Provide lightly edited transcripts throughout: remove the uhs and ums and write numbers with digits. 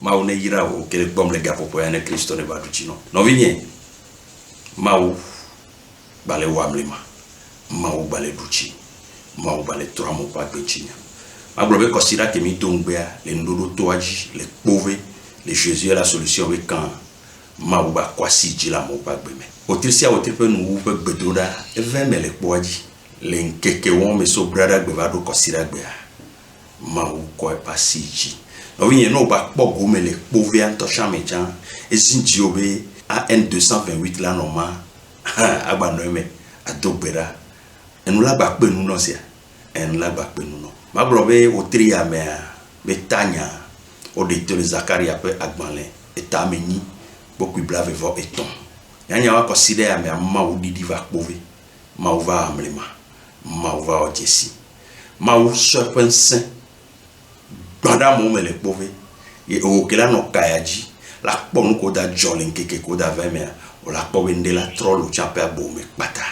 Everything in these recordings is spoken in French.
Mau ne yira o kele bom le gapo po ene Kristo ne badu chino. No vinye. Mau bale wamlima. Mau bale duchi. Mau bale tramo pa gbechinya. Ma blobe kosira ke mi dongbea le ndodo toaji le pove le Jésus est la solution we kan mau ba kwasi jila mo pa gbeme. Otirsia otirpe nu pe gbedoda even me le poaji le nkeke won me so brada gbevado kosira gbea. Mau ko e pasiji. No vinye no ba kpo me le pove anto chamechan ezinji obe a N228 la normal agba no me adogbera enu la ba pe nu no sia en la ba pe nu no ma brobe otria me betanya o de tele Zakaria pe agbanle etameni boku blave vo eton yanya wa consider me ma odidi va pove ma va amlema ma va ojesi ma u serpense banda mo me le pove e o kela no kayaji la ponu ko da jolin keke ko da veme o la po wende la trollo champe abo me pata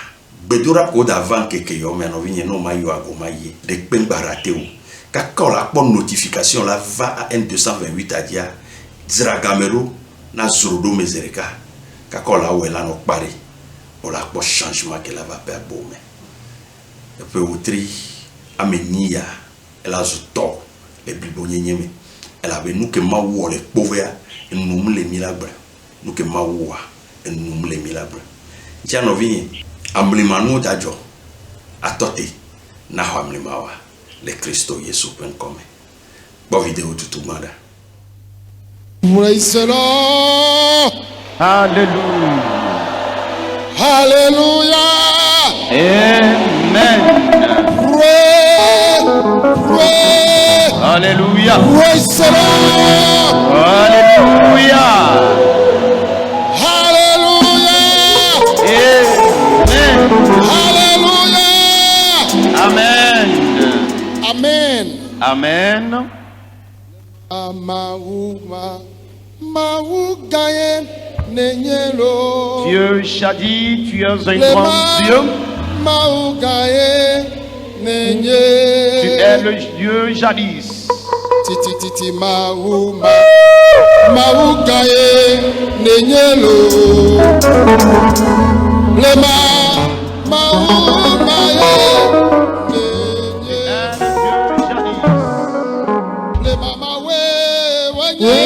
bedura ko da van keke yo me no vinye no mayo ago maye de pembarate o kaka la po notification la va à N228 a dia Zragamero na zorodo mezereka kaka la wela no pare o la po changement que la va pe abo me e pe outri amenia ela zoto le bibonye nyeme ela be nou ke ma wo le povea nous les milagres nous que mawa et nous les milagres ja no vi amlimanu dajo atote na hamlimawa le Kristo Yesu pen come bo vidéo tout manda praise the Lord. Hallelujah. Hallelujah. Amen. Pray. Hallelujah. Praise the Lord. Hallelujah. Hallelujah. Amen. Hallelujah. Amen. Amen. Amen. Dieu jadis, tu es un grand Dieu. Tu es le Dieu jadis. Titi mauma maugaye nenyelo lema maumaye lema mawe wanye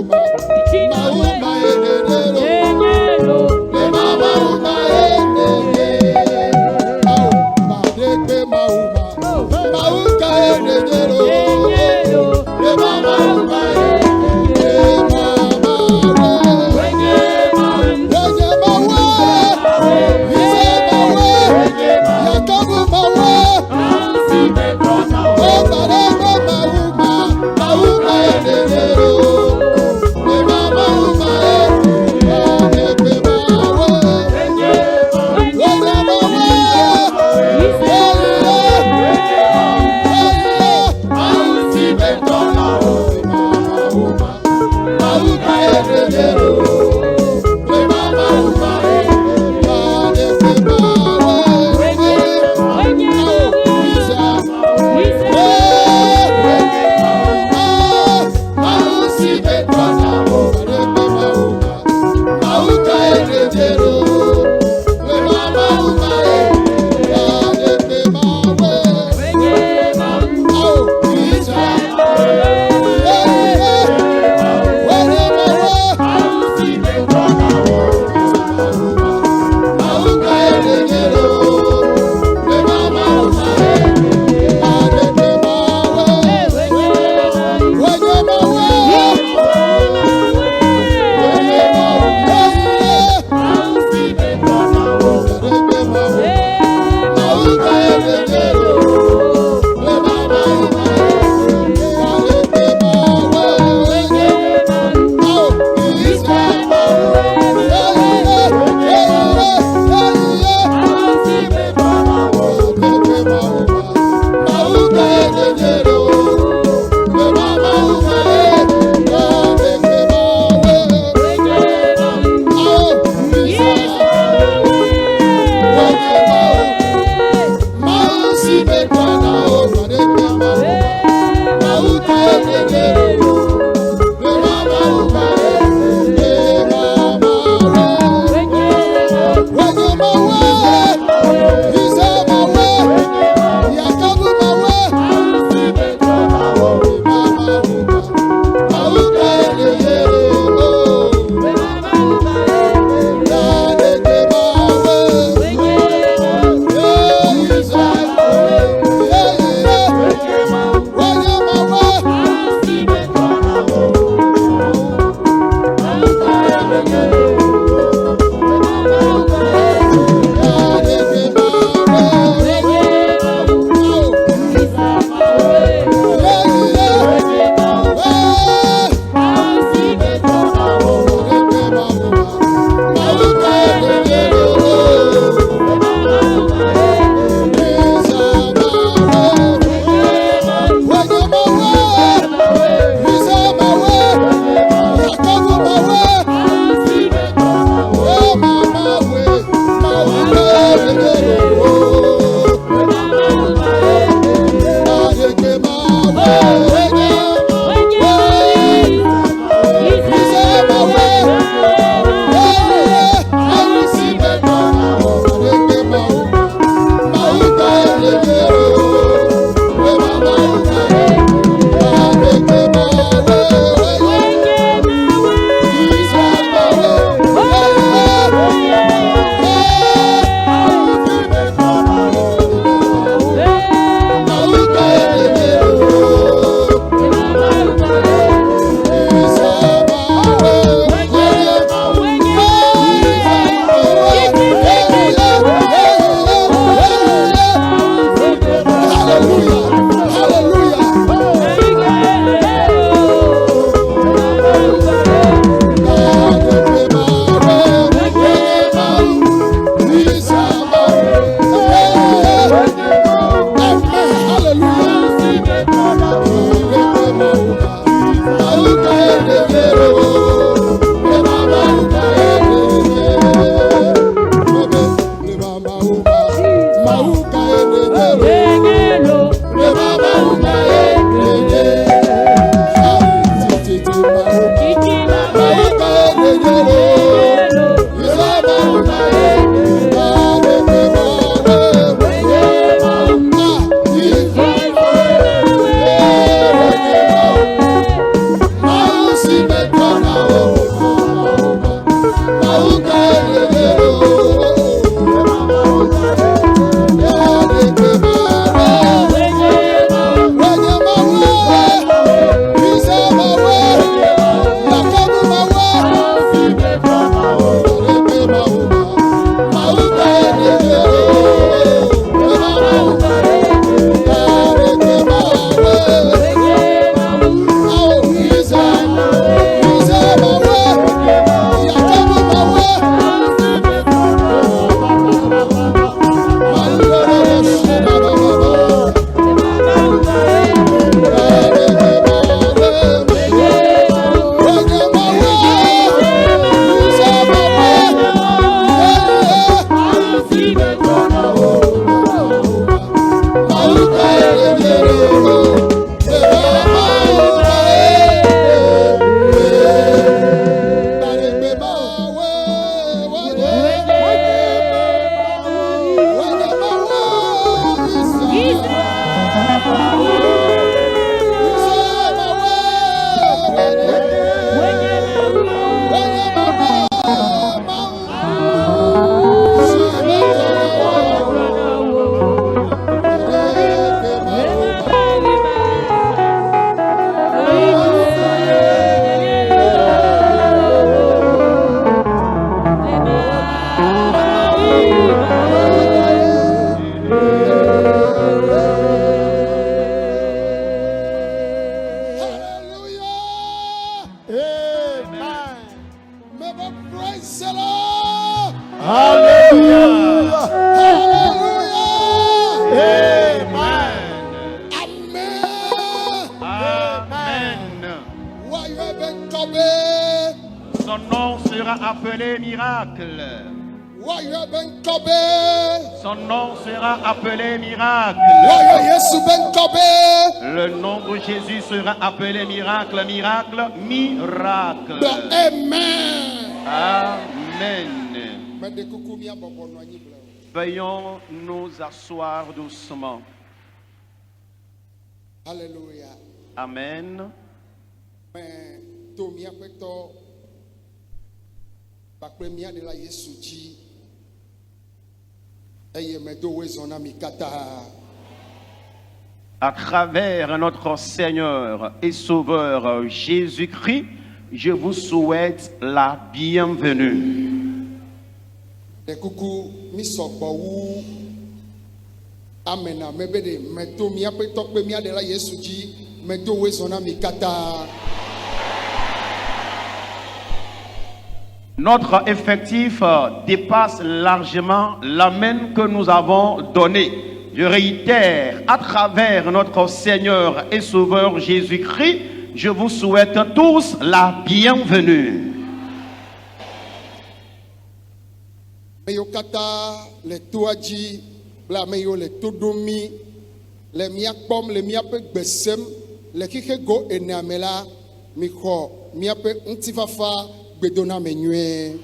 Merci, Mais bon, praise the Lord. Alléluia. Hallelujah. Amen. Amen. Amen. Wayebe Kobe. Son nom sera appelé miracle. Wayebe Kobe. Son nom sera appelé miracle. Wayo Yesu ben Kobe. Le nom de Jésus sera appelé miracle, miracle, miracle. Donc, amen. Amen. Mais de coucou mia bobo no anyi bla. Veuillons nous asseoir doucement. Alléluia. Amen. Mais to mia peto ba première de la Yesu ji. Eye me do wezona mi kata. À travers notre Seigneur et Sauveur Jésus-Christ, je vous souhaite la bienvenue. De coucou mi sokbo wu. Amena mebe de me to mia peto première de la Yesu ji me do wezona mi kata. Notre effectif dépasse largement l'amen que nous avons donné. Je réitère, à travers notre Seigneur et Sauveur Jésus-Christ, je vous souhaite tous la bienvenue. Meyo kata le toaji bla meyo le todomi le mia pom le mia pe gbesem le kike go enamela mi kho mia pe ntifafa gbedona menue.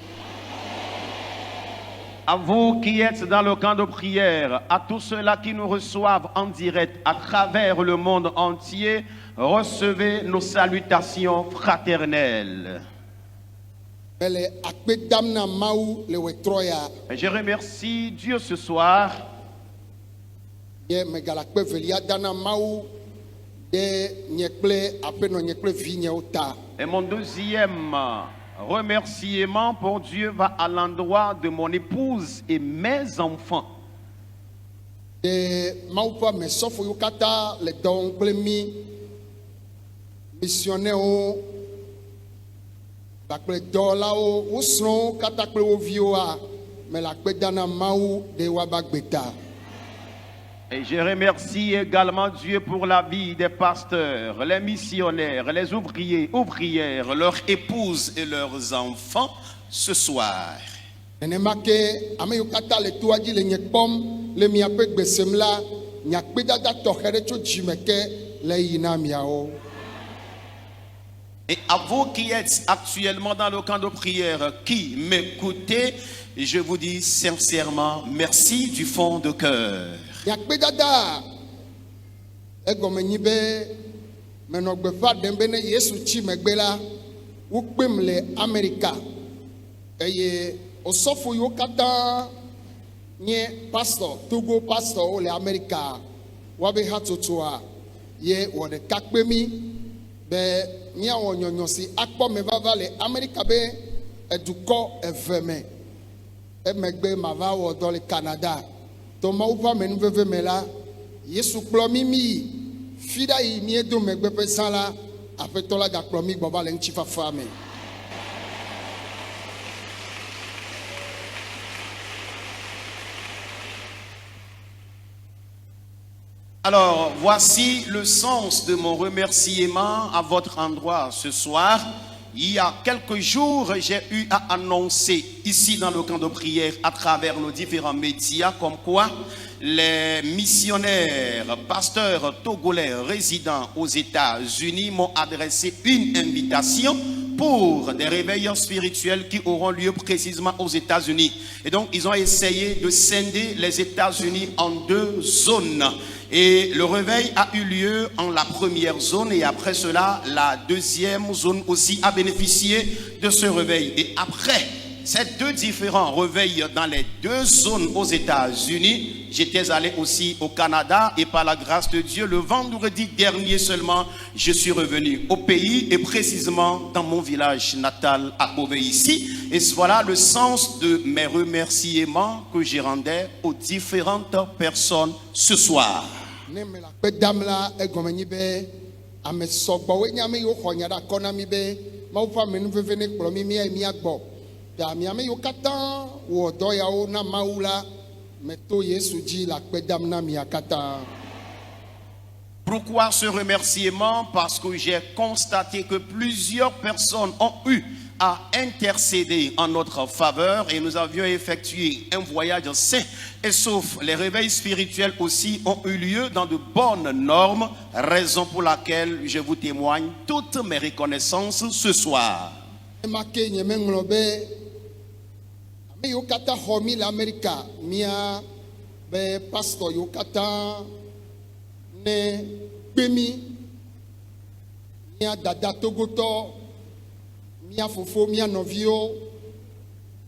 À vous qui êtes dans le camp de prière, à tous ceux-là qui nous reçoivent en direct à travers le monde entier, recevez nos salutations fraternelles. Bele akpe damna mau le wetroya Je remercie Dieu ce soir ye megala kpe velia dana mau de nyekple apeno nyekple vigne ota. et mon deuxième remerciement pour Dieu va à l'endroit de mon épouse et mes enfants. De mau pa me sofo yo kata le don kple mi missionnaire o bakple dola o usron kata kple wo vioa me la kpe dana mau de wa bagbeta. Et je remercie également Dieu pour la vie des pasteurs, les missionnaires, les ouvriers, ouvrières, leurs épouses et leurs enfants ce soir. Nenema ke ame yo kata le toaji le nyekpom le miape gbesem la nyakpe dada tɔxɛ ɖe tso dzime ke le yina miawo. Et à vous qui êtes actuellement dans le camp de prière, qui m'écoutez, je vous dis sincèrement merci du fond de cœur. Nyakpe dada egɔme nyi be menɔ gbeƒã ɖem be ne Yesu tsi megbe la wokpem le Amerika eye osɔfo yiwo katã nye pastor Togo pastor le Amerika woabe hatsotsoa ye wɔ ɖeka kpe mi be míawɔ nyɔnyɔ si akpɔ me vava le Amerika be edukɔ eve me emegbe mava wɔ dɔ le Canada. Toma upa menuveve me la Yesu kplɔ mi fi ɖa yi miedo megbe ƒe zã la aƒetɔ la gakplɔ mi gbɔ va le ŋutifafa me. Alors, voici le sens de mon remerciement à votre endroit ce soir. Il y a quelques jours, j'ai eu à annoncer ici dans le camp de prière à travers nos différents médias comme quoi les missionnaires, pasteurs togolais résidant aux États-Unis m'ont adressé une invitation pour des réveils spirituels qui auront lieu précisément aux États-Unis. Et donc, ils ont essayé de scinder les États-Unis en deux zones. Et le réveil a eu lieu en la première zone et après cela, la deuxième zone aussi a bénéficié de ce réveil. Et après ces deux différents réveils dans les deux zones aux États-Unis, j'étais allé aussi au Canada et par la grâce de Dieu, le vendredi dernier seulement, je suis revenu au pays et précisément dans mon village natal à Beauvais ici. Et voilà le sens de mes remerciements que je rendais aux différentes personnes ce soir. Ne me la kpe dam la egɔme nyi be ame sɔgbɔ wo nye ame yiwo xɔ nya ɖe akɔ na mi be mawu ƒe amenuveve ne kplɔ mi mia gbɔ ta ame yiwo katã wɔ dɔ yawo na mawu la meto Yesu dzi le akpe dam na mia katã. Pourquoi ce remerciement? Parce que j'ai constaté que plusieurs personnes ont eu à intercéder en notre faveur et nous avions effectué un voyage sain et sauf. Les réveils spirituels aussi ont eu lieu dans de bonnes normes, raison pour laquelle je vous témoigne toutes mes reconnaissances ce soir. Yo kata homi l'Amérique, mia be pastor yo kata ne bemi mia dada togoto mia fofo mia novio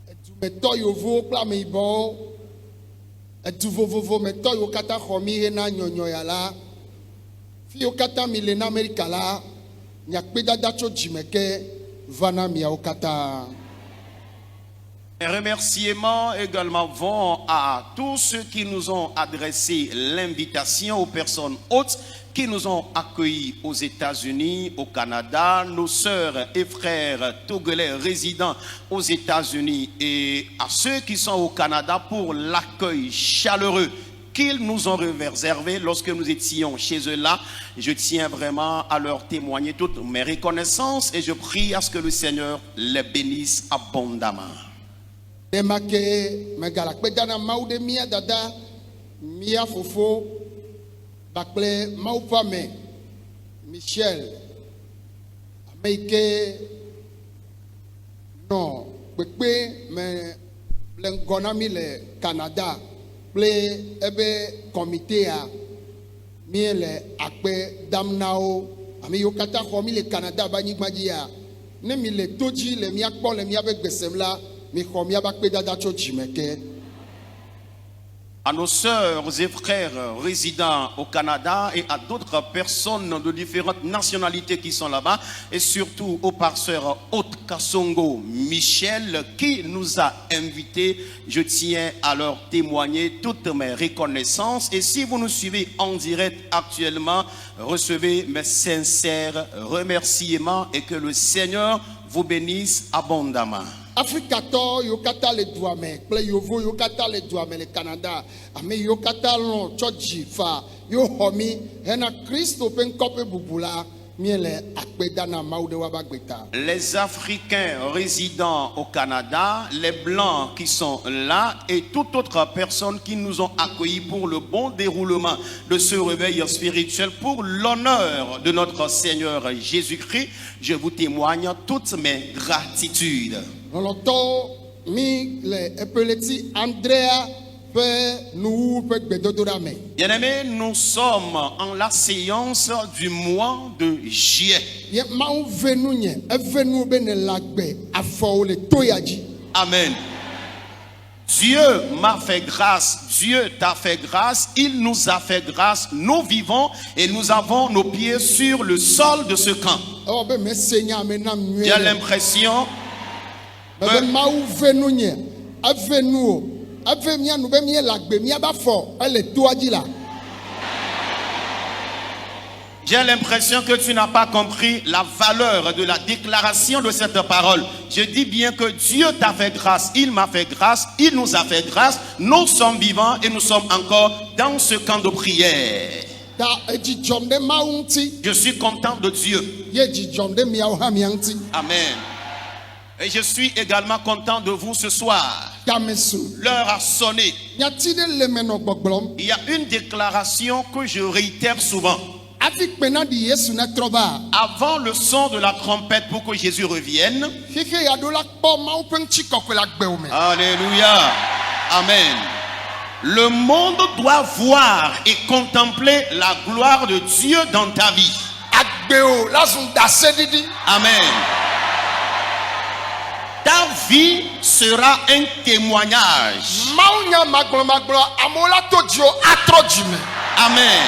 edu meto yo vo kla me ibo edu vovovo meto yo kata homi hena nyonyo ya la fi yo kata mi le na Amérique la nya pe dada cho jimeke vana mia yo kata. Les remerciements également vont à tous ceux qui nous ont adressé l'invitation, aux personnes hôtes qui nous ont accueillis aux États-Unis, au Canada, nos sœurs et frères togolais résidant aux États-Unis et à ceux qui sont au Canada pour l'accueil chaleureux qu'ils nous ont réservé lorsque nous étions chez eux là. Je tiens vraiment à leur témoigner toutes mes reconnaissances et je prie à ce que le Seigneur les bénisse abondamment. Demake megala kpedana mawu de mia dada mia fofo bakple mawu pame Michel ameike no kpekpe me blengona mi le Canada ple ebe comité a mi le akpe damnao ami yo kata xɔ mi le Canada ba nyigba dzi a ne mi le toji le mia kpɔ le mia be gbesem la. À nos sœurs et frères résidant au Canada et à d'autres personnes de différentes nationalités qui sont là-bas et surtout au pasteur Haute Kassongo Michel qui nous a invités, je tiens à leur témoigner toutes mes reconnaissances et si vous nous suivez en direct actuellement, recevez mes sincères remerciements et que le Seigneur vous bénisse abondamment. Africato yo kata le douame, ple yovo yo kata le douame le Canada, ame yo kata lon choji fa yo homi hena Christo pen kope bubula miele akpedana maude wabagbeta. Les Africains résidant au Canada, les Blancs qui sont là et toute autre personne qui nous ont accueillis pour le bon déroulement de ce réveil spirituel pour l'honneur de notre Seigneur Jésus-Christ, je vous témoigne toutes mes gratitudes. Bien-aimés, nous sommes en la séance du mois de juillet. Amen. Dieu m'a fait grâce, Dieu t'a fait grâce, il nous a fait grâce, nous vivons et nous avons nos pieds sur le sol de ce camp. J'ai l'impression j'ai l'impression que tu n'as pas compris la valeur de la déclaration de cette parole. Je dis bien que Dieu t'a fait grâce, il m'a fait grâce, il nous a fait grâce, nous sommes vivants et nous sommes encore dans ce camp de prière. Je suis content de Dieu. Amen. Et je suis également content de vous ce soir. L'heure a sonné. Il y a une déclaration que je réitère souvent. Avant le son de la trompette pour que Jésus revienne. Alléluia. Amen. Le monde doit voir et contempler la gloire de Dieu dans ta vie. Amen. Ta vie sera un témoignage. Amen.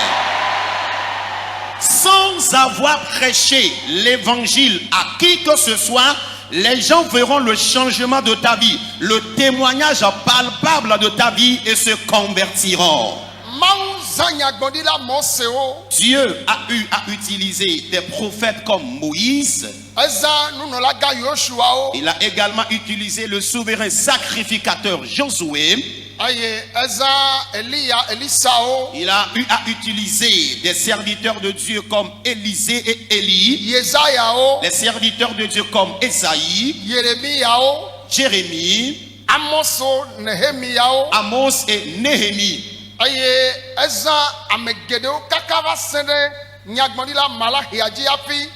Sans avoir prêché l'évangile à qui que ce soit, les gens verront le changement de ta vie, le témoignage palpable de ta vie et se convertiront. Mawu zã nyagbɔɖila Mɔsewo. Dieu a eu à utiliser des prophètes comme Moïse. Ezã nunɔlaga Yosuawo. Il a également utilisé le souverain sacrificateur Josué. Eye ezã Elisawo. Il a eu à utiliser des serviteurs de Dieu comme Élisée et Élie. Yesayawo. Les serviteurs de Dieu comme Esaïe, Yeremiyawo. Jérémie, Amoso, Nehemiyawo. Amos et Néhémie. Eye ezã ame geɖewo kaka va se ɖe nyagbɔɖila Malachia dzi hafi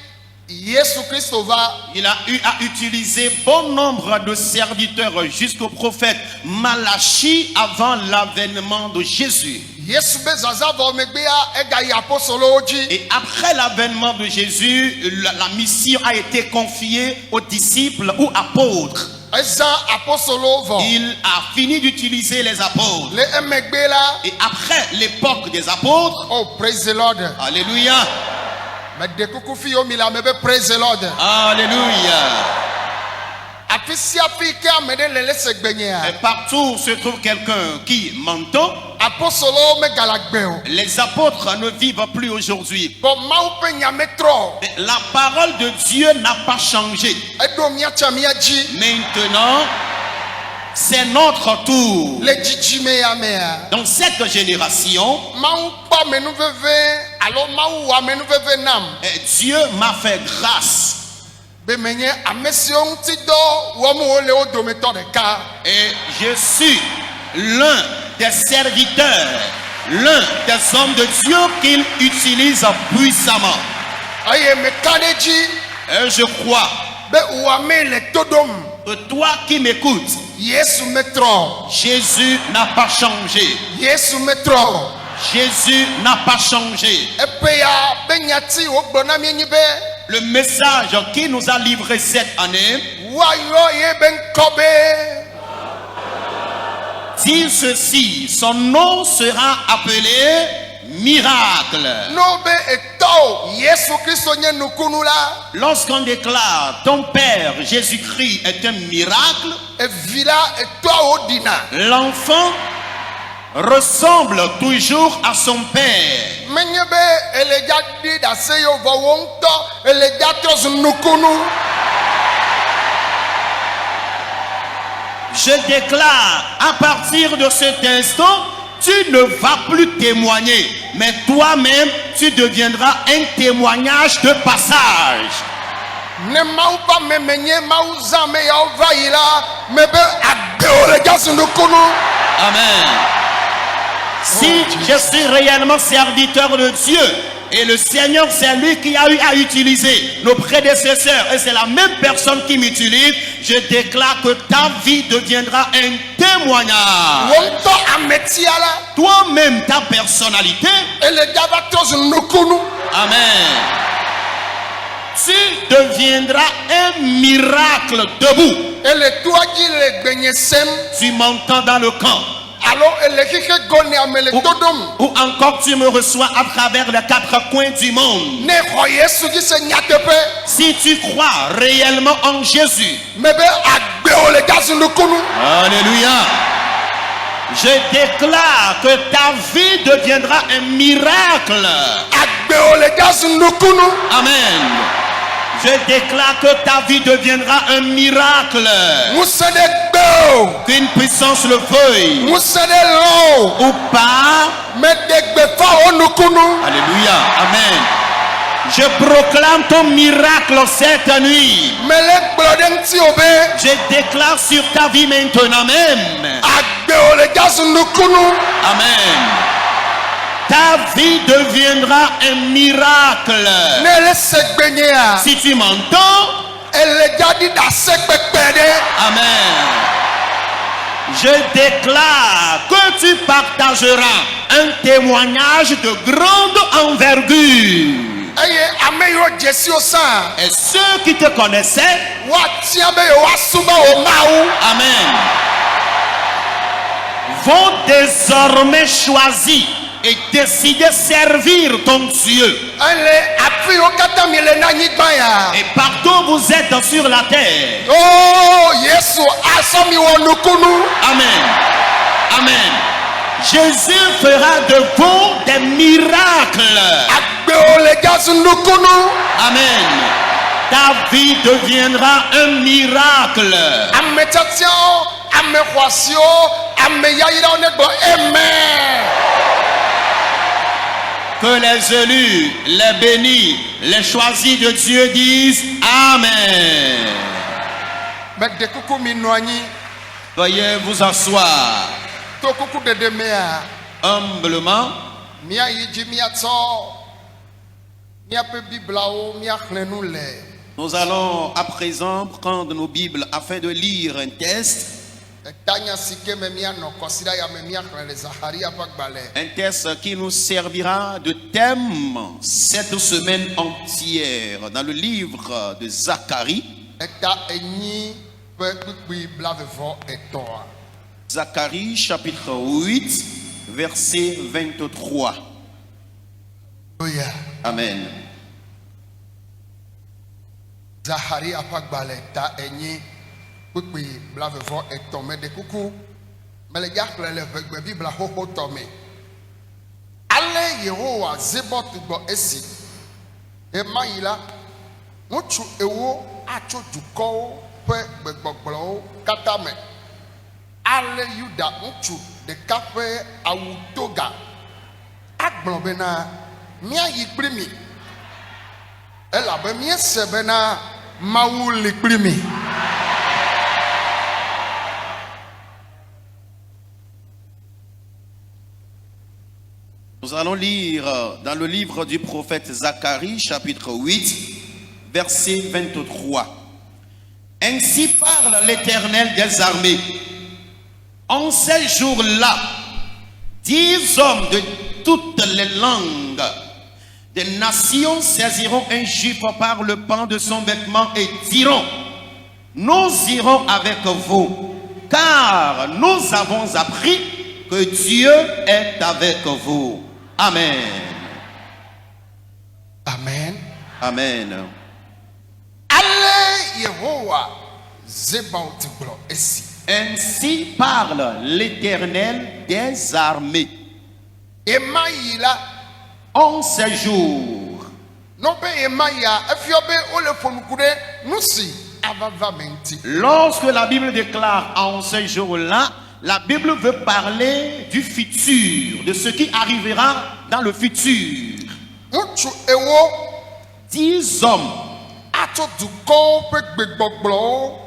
Yesu Kristo va. Il a eu à utiliser bon nombre de serviteurs jusqu'au prophète Malachie avant l'avènement de Jésus. Yesu be zaza vɔ megbea egayi apostolowo dzi. Et après l'avènement de Jésus, la mission a été confiée aux disciples ou apôtres. Ezã apostolowo vɔ. Il a fini d'utiliser les apôtres. Le emegbe la. Et après l'époque des apôtres, Oh, praise the Lord. alléluia, Me de kuku fi yo mi la me be praise the Lord. alléluia. Afi sia fi ke ame ɖe le segbenya. Et partout se trouve quelqu'un qui m'entend. Apostolowo me gala gbe o. Les apôtres ne vivent plus aujourd'hui. Bon Mawu pe nya me trɔ. Mais la parole de Dieu n'a pas changé. Eɖo miatsa mia dzi. Maintenant, c'est notre tour. Le dzidzime ya mea. Dans cette génération, Mawu kpɔ amenuveve alo Mawu wɔ amenuveve nam. Dieu m'a fait grâce. Be menye ame siwo ŋuti dɔ wɔm wole wo dometɔ ɖeka. Et je suis l'un des serviteurs, l'un des hommes de Dieu qu'il utilise puissamment. Eye meka ɖe dzi Et je crois be wɔame le to ɖom. que toi qui m'écoutes, Yesu me trɔ. Jésus n'a pas changé. Yesu me trɔ. Jésus n'a pas changé. Epe ya be nyati wogblɔ na mi nyi be Le message qui nous a livré cette année woayɔ ye be ŋkɔ be dit ceci: son nom sera appelé miracle. no be etɔ Yesu Kristo nye nukunu la. Lorsqu'on déclare ton Père Jésus-Christ est un miracle, Evi la etɔawo ɖina. l'enfant ressemble toujours à son père. Menye be ele dza ɖi ɖase yewo vɔ wo ŋutɔ ele dza trɔ zu nukunu. Je déclare, à partir de cet instant, tu ne vas plus témoigner, mais toi-même, tu deviendras un témoignage de passage. Ne Mawu ƒe ame menye Mawu zã me yawo va yi la me be agbewo le dza zu nukunu. Amen. Si je suis réellement serviteur de Dieu, et le Seigneur, c'est lui qui a eu à utiliser nos prédécesseurs, et c'est la même personne qui m'utilise, je déclare que ta vie deviendra un témoignage. Wo ŋutɔ ametia la Toi-même, ta personnalité, ele dza va trɔ zu nukunu. amen, tu deviendras un miracle debout. Ele toa dzi le gbenye sem Tu m'entends dans le camp, alo ele xixe gone ame le to ɖom. ou encore tu me reçois à travers les quatre coins du monde. Ne xɔ Yesu dzi se nyateƒe Si tu crois réellement en Jésus, me be agbewo le dza zu nukunu. alléluia, je déclare que ta vie deviendra un miracle. Agbewo le dza zu nukunu. Amen. Je déclare que ta vie deviendra un miracle. Ŋusẽ ɖe gbewo. Qu'une puissance le veuille Ŋusẽ ɖe lɔwo. ou pas. Me ɖe gbefa wo nukunu. Alléluia. Amen. Je proclame ton miracle cette nuit. Me le gblɔ ɖe ŋuti o be Je déclare sur ta vie maintenant même. agbewo le dza zu nukunu. Amen. Ta vie deviendra un miracle. Ne le se gbenyea Si tu m'entends, ele dza ɖi ɖase kpekpe ɖe. amen. Je déclare que tu partageras un témoignage de grande envergure. Eye ame yiwo dze si wo sã Et ceux qui te connaissaient, woatia be yewoasubɔ wo Mawu. amen, vont désormais choisir et décider de servir ton Dieu. Ele afi wo katã mi le na anyigba ya. Et partout où vous êtes sur la terre, Oh Yesu asɔ mi wɔ nukunu. amen, amen. Jésus fera de vous des miracles. Amen. Ta vie deviendra un miracle. Que les élus, les bénis, les choisis de Dieu disent Amen. Veuillez vous asseoir humblement. Nous allons à présent prendre nos Bibles afin de lire un texte. Un texte qui nous servira de thème cette semaine entière dans le livre de Zacharie. Zacharie chapitre 8 verset 23. Amen. Zacharie apagbale ta enyi kpekpe blavevɔ etɔ̃ me de kuku mele yaxle le ʋegbe bibla xoxo tɔ me ale Yehowa Zebɔt gbɔ esi ema yi la ŋutsu ewo atso dukɔwo ƒe gbegbɔgblɔwo katã me ale Yuda ŋutsu ɖeka ƒe awu toga agblɔ bena míayi kpli mi elabe míese bena Mawu li kpli mi. Nous allons lire dans le livre du prophète Zacharie, chapitre 8, verset 23. Ainsi parle l'Éternel des armées. En ces jours-là, 10 hommes de toutes les langues des nations saisiront un juif par le pan de son vêtement et diront: nous irons avec vous, car nous avons appris que Dieu est avec vous. Amen. Amen. Amen. Ale Yehowa Zebɔt gblɔ esi. Ainsi parle l'Éternel des armées. Ema yi la En ces jours, n'obe ema ya efio be ole ƒonuku ɖe nu si avava me ŋuti. lorsque la Bible déclare en ces jours-là, la Bible veut parler du futur, de ce qui arrivera dans le futur. Ŋutsu ewo 10 hommes atso dukɔwo ƒe gbegbɔgblɔwo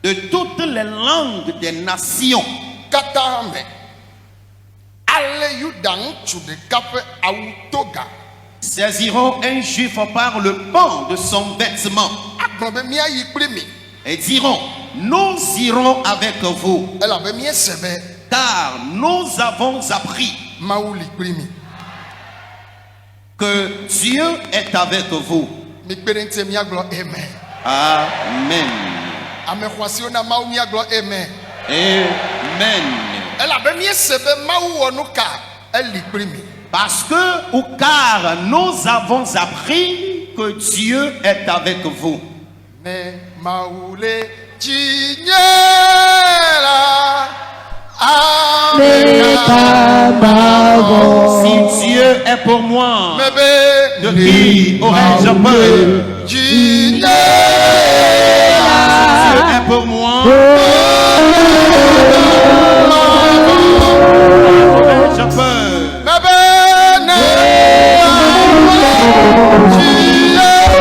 de toutes les langues des nations katã me ale Yuda ŋutsu ɖeka ƒe awu toga saisiront un juif par le pan de son vêtement agblɔ be míayi kpli mi et diront: nous irons avec vous, elabe míese be car nous avons appris Mawu li kpli mi. que Dieu est avec vous. Mikpe ɖe ŋuti míagblɔ amen. Amen. Ame xɔasiwo na Mawu míagblɔ amen. Amen. Elabe míese be Mawu wɔ nu ka eli kpli mi. Parce que, ou car nous avons appris que Dieu est avec vous. Ne Mawu le dzi nye la Si Dieu est pour moi, mebe de qui aurais-je peur? dzi nye Si Dieu est pour moi, aurais-je peur? mebe ne dzi nye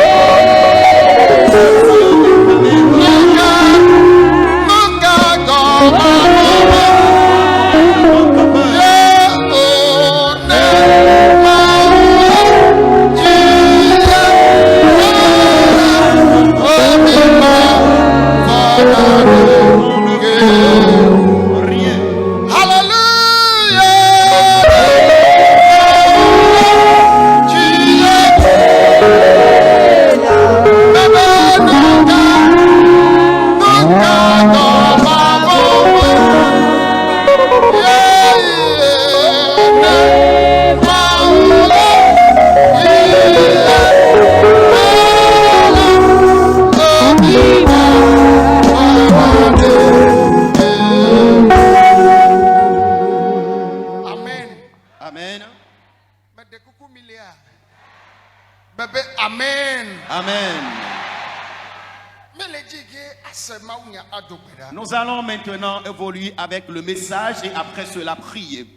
ase mawu nya adogbe ɖa. Nous allons maintenant évoluer avec le message et après cela prier.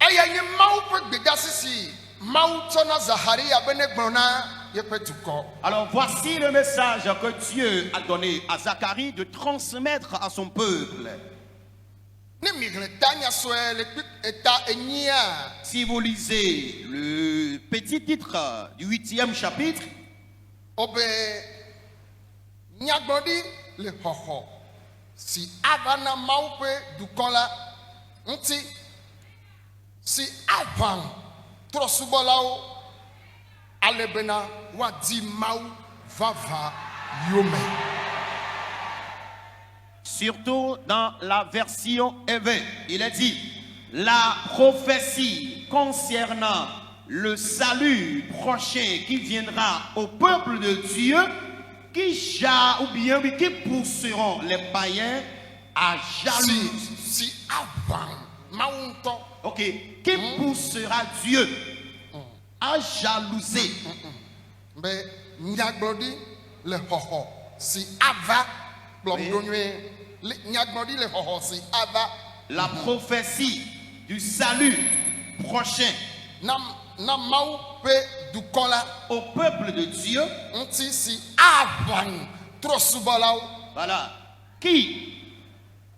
Eya nye mawu ƒe gbedasi si mawu tsɔ na Zacharia be ne gblɔ na yeƒe dukɔ. Alors voici le message que Dieu a donné à Zacharie de transmettre à son peuple. Ne mi hlẽ ta nya sue le kpi eta enyia. Si vous lisez le petit titre du 8e chapitre, Obe nyagblɔɖi le xɔxɔ si ava na mawu ƒe dukɔ la ŋuti si aʋã trɔsubɔlawo ale bena woadi mawu vava yome. surtout dans la version EV, il est dit la prophétie concernant le salut prochain qui viendra au peuple de Dieu, qui pousseront les païens à jalouser. Si aʋã mawu ŋutɔ. Ok, qui poussera Dieu à jalouser. Be nyagblɔɖi le xɔxɔ si ava kplɔm ɖo nyuie. Nyagblɔɖi le xɔxɔ si ava. La prophétie du salut prochain Na mawu ƒe dukɔ la au peuple de Dieu. ŋuti si aʋã trɔsubɔlawo. Voilà. Qui,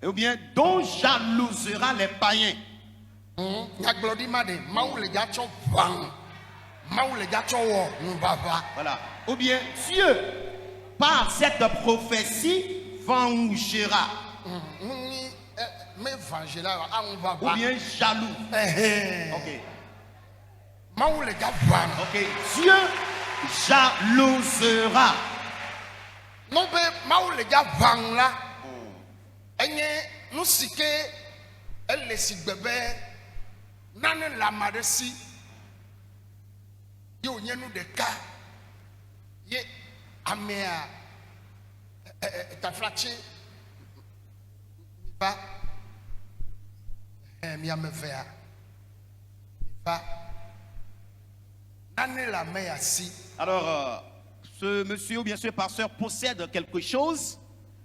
ou bien dont jalousera les païens. Nyagblɔɖi ma ɖe mawu le dza tsɔ ʋã. Mawu le dza tsɔ wɔ nuvava. Voilà. Ou bien Dieu, par cette prophétie, vengera. Nuni me vangé la Ou nuvava. bien jaloux. Ok. Mawu le dza ʋã. Ok. Dieu jalousera. Non be mawu le dza ʋã la. Enye nu si ke ele si gbe be nane le ame aɖe si ye wònye nu ɖeka ye amea taflatsi va mi ame evea va nane le ame ya si. Alors, ce monsieur ou bien ce pasteur possède quelque chose.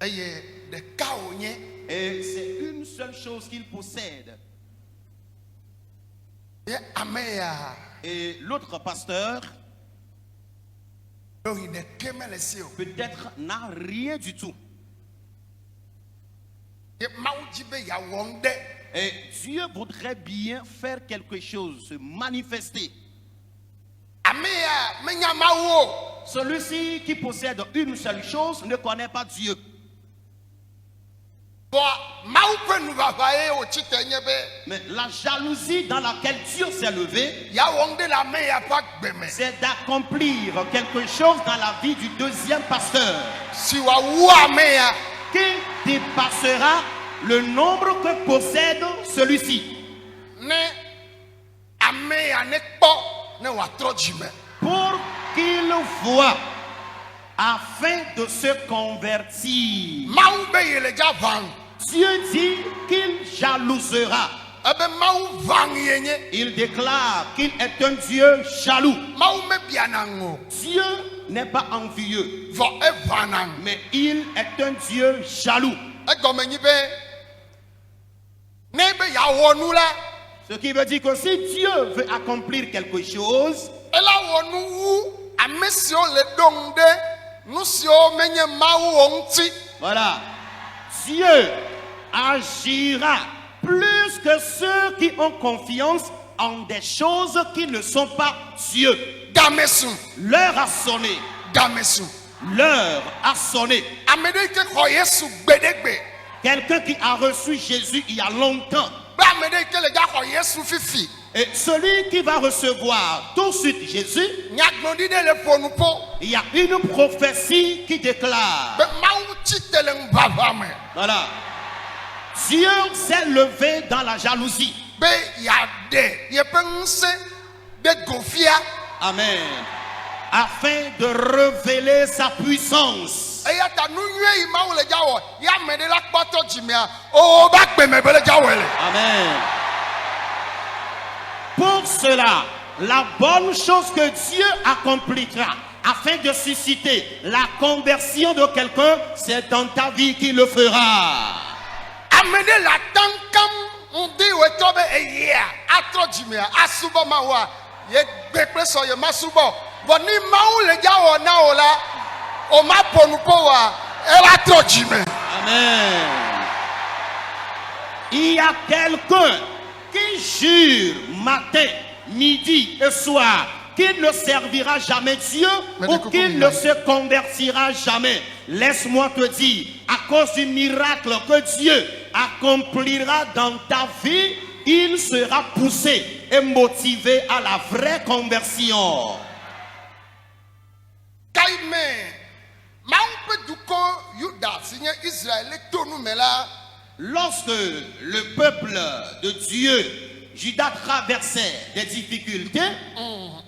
Eye ɖeka wònye. Et c'est une seule chose qu'il possède. Ye ame ya Et l'autre pasteur, ɖoyi ɖeke mele si o. peut-être, n'a rien du tout. Ye mawu dzi be yeawɔ nu ɖe. Et Dieu voudrait bien faire quelque chose, se manifester. Ame ya menya mawu o. Celui-ci qui possède une seule chose ne connaît pas Dieu. Mawu ƒe nuvava ye wòtsi te nye be Mais la jalousie dans laquelle Dieu s'est levé, yeawɔ nu ɖe le ame ya ƒe agbe me. c'est d'accomplir quelque chose dans la vie du deuxième pasteur Si wòawu ame ya. qui dépassera le nombre que possède celui-ci. Ne ame ya ne kpɔ ne wòatrɔ dzime. Pour qu'il voie afin de se convertir. Mawu be ye le dza ʋã. Dieu dit qu'il jalousera. Ebe mawu ʋã ye nye. Il déclare qu'il est un Dieu jaloux. Mawu me biana ŋu o. Dieu n'est pas envieux, Vɔ eʋãna ŋu. mais il est un Dieu jaloux. Egɔme nyi be ne be yeawɔ nu la. Ce qui veut dire que si Dieu veut accomplir quelque chose, Ela wɔ nu wu ame siwo le ɖo ŋu ɖe nu siwo menye mawu o ŋuti. voilà, Dieu agira plus que ceux qui ont confiance en des choses qui ne sont pas Dieu. Gamesu. L'heure a sonné. Gamesu. L'heure a sonné. Ame ɖe yi ke xɔ Yesu gbeɖegbe. Quelqu'un qui a reçu Jésus il y a longtemps. Be ame ɖe yi ke le dza xɔ Yesu fifi. Et celui qui va recevoir tout de suite Jésus, Nyagblɔɖi ɖe le ƒo nu ƒo. il y a une prophétie qui déclare. Be mawu tsi te le ŋubava me. Voilà. Dieu s'est levé dans la jalousie. Be yeaɖe yeƒe ŋusẽ ɖe gofia. Amen. Afin de révéler sa puissance. Eya ta nu nyuie yi mawu le dza wɔ ya ame ɖe la kpɔtɔ dzimea o ba gbeme be le dza wɔe le. Amen. Pour cela, la bonne chose que Dieu accomplira afin de susciter la conversion de quelqu'un, c'est dans ta vie qu'il le fera. Amener la tankam, on dit ouais tobe eye atro jime asubo mawa ye gbepe so ye masubo but ni mawu le ja wo na ola o ma ponu po wa e atro jime. Amen. Il y a quelqu'un qui jure matin, midi et soir qu'il ne servira jamais Dieu ou qu'il ne se convertira jamais. Laisse-moi te dire, à cause du miracle que Dieu accomplira dans ta vie, il sera poussé et motivé à la vraie conversion. Kaime mawu duko Yuda signé Israël tonu mela. Lorsque le peuple de Dieu, Juda, traversait des difficultés,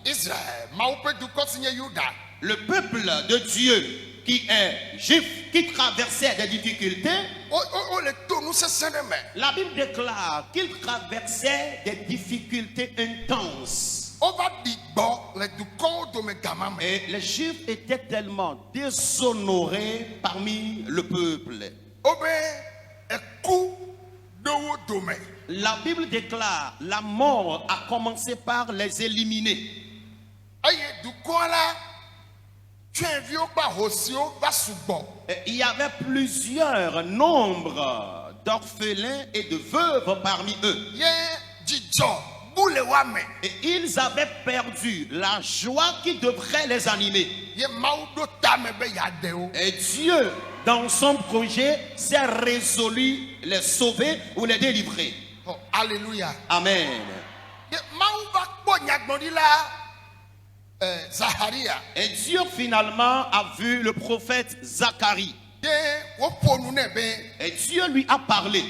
Israël mawu duko signé Yuda. Le peuple de Dieu qui est juif, qui traversait des difficultés, la Bible déclare qu'il traversait des difficultés intenses. Et les Juifs étaient tellement déshonorés parmi le peuple. La Bible déclare la mort a commencé par les éliminer. Il y avait plusieurs nombres d'orphelins et de veuves parmi eux. Et ils avaient perdu la joie qui devrait les animer. Et Dieu, dans son projet, s'est résolu les sauver ou les délivrer. Oh, alléluia. Amen. Et Dieu finalement a vu le prophète Zacharie. Et Dieu lui a parlé.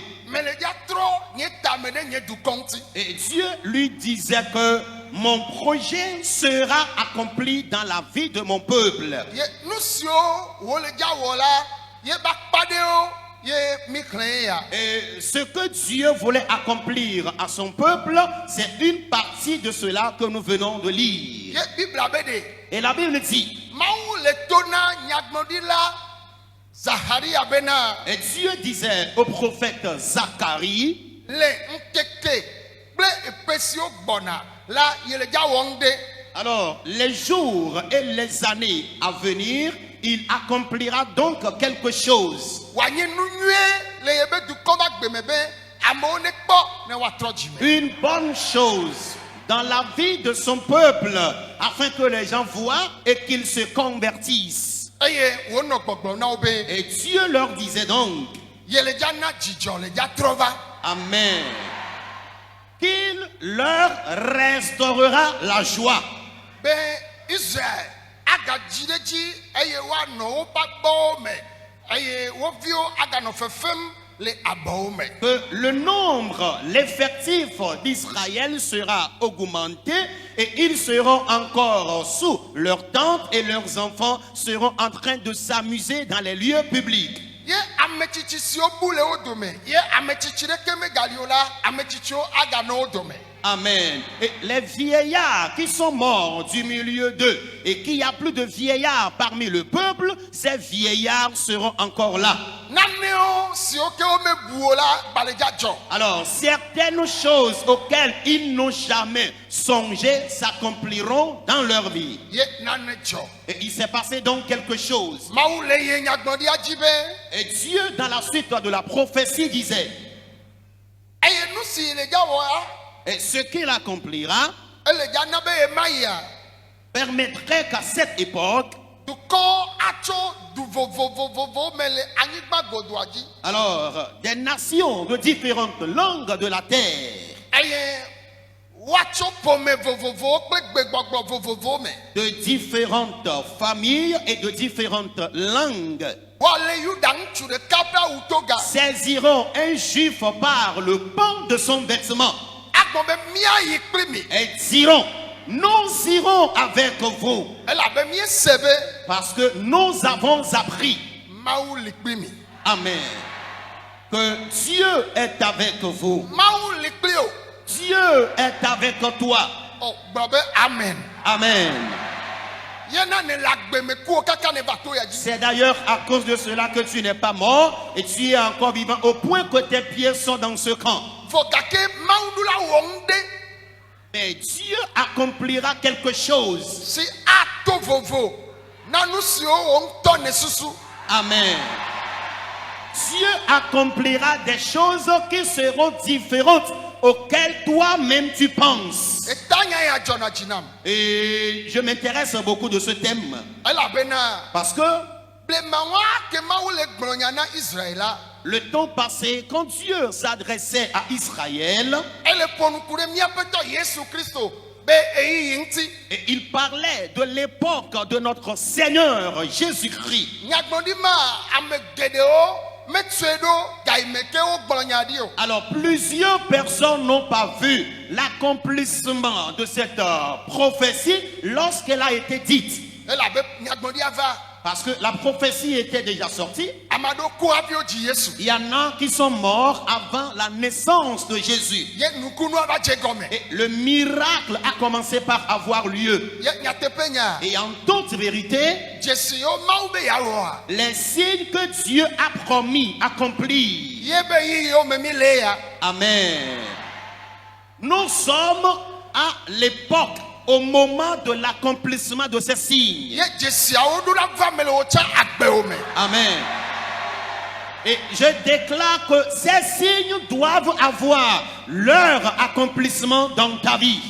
Et Dieu lui disait que mon projet sera accompli dans la vie de mon peuple. Et ce que Dieu voulait accomplir à son peuple, c'est une partie de cela que nous venons de lire. Et la Bible dit, et Dieu disait au prophète Zacharie, alors les jours et les années à venir, il accomplira donc quelque chose. Une bonne chose dans la vie de son peuple, afin que les gens voient et qu'ils se convertissent. Et Dieu leur disait donc, amen, qu'il leur restaurera la joie. Que le nombre, l'effectif d'Israël sera augmenté et ils seront encore sous leurs tentes et leurs enfants seront en train de s'amuser dans les lieux publics. Amen. Et les vieillards qui sont morts du milieu d'eux et qu'il n'y a plus de vieillards parmi le peuple, ces vieillards seront encore là. Alors, certaines choses auxquelles ils n'ont jamais songé s'accompliront dans leur vie. Et il s'est passé donc quelque chose. Et Dieu, dans la suite de la prophétie, disait, et ce qu'il accomplira permettrait qu'à cette époque, alors des nations de différentes langues de la terre, de différentes familles et de différentes langues, saisiront un juif par le pan de son vêtement et diront, nous irons avec vous parce que nous avons appris, amen, que Dieu est avec vous. Dieu est avec toi. Amen. Amen. Yena ne lagbe me kuo kaka ne bato ya ji. C'est d'ailleurs à cause de cela que tu n'es pas mort et tu es encore vivant au point que tes pieds sont dans ce camp. Vokake maudula wonde Mais Dieu accomplira quelque chose. si ato vovo na nusio wonto ne susu. Amen. Dieu accomplira des choses qui seront différentes auxquelles toi-même tu penses. Etanya ya jona jinam. Et je m'intéresse beaucoup de ce thème Ela bena parce que ble mawa ke maule gbronya na Israela. le temps passé, quand Dieu s'adressait à Israël, Elle ponukure miapeto Yesu Christo be eyi yinti. et il parlait de l'époque de notre Seigneur Jésus-Christ. Nyagbondima amegedeo metsuedo gaimekeo gbronyadio. Alors, plusieurs personnes n'ont pas vu l'accomplissement de cette prophétie lorsqu'elle a été dite. Ela be nyagbondi ava Parce que la prophétie était déjà sortie. amado ko abio ji Yesu. Il y en a qui sont morts avant la naissance de Jésus. Ye nukunu aba jegome. Et le miracle a commencé par avoir lieu. Ye nyatepenya Et en toute vérité, Jesio maube yawoa. les signes que Dieu a promis accomplis. Ye be yi yo memi leya. Amen. Nous sommes à l'époque, au moment de l'accomplissement de ces signes. Ye Jesia odula va mele ocha agbeome. Amen. Et je déclare que ces signes doivent avoir leur accomplissement dans ta vie.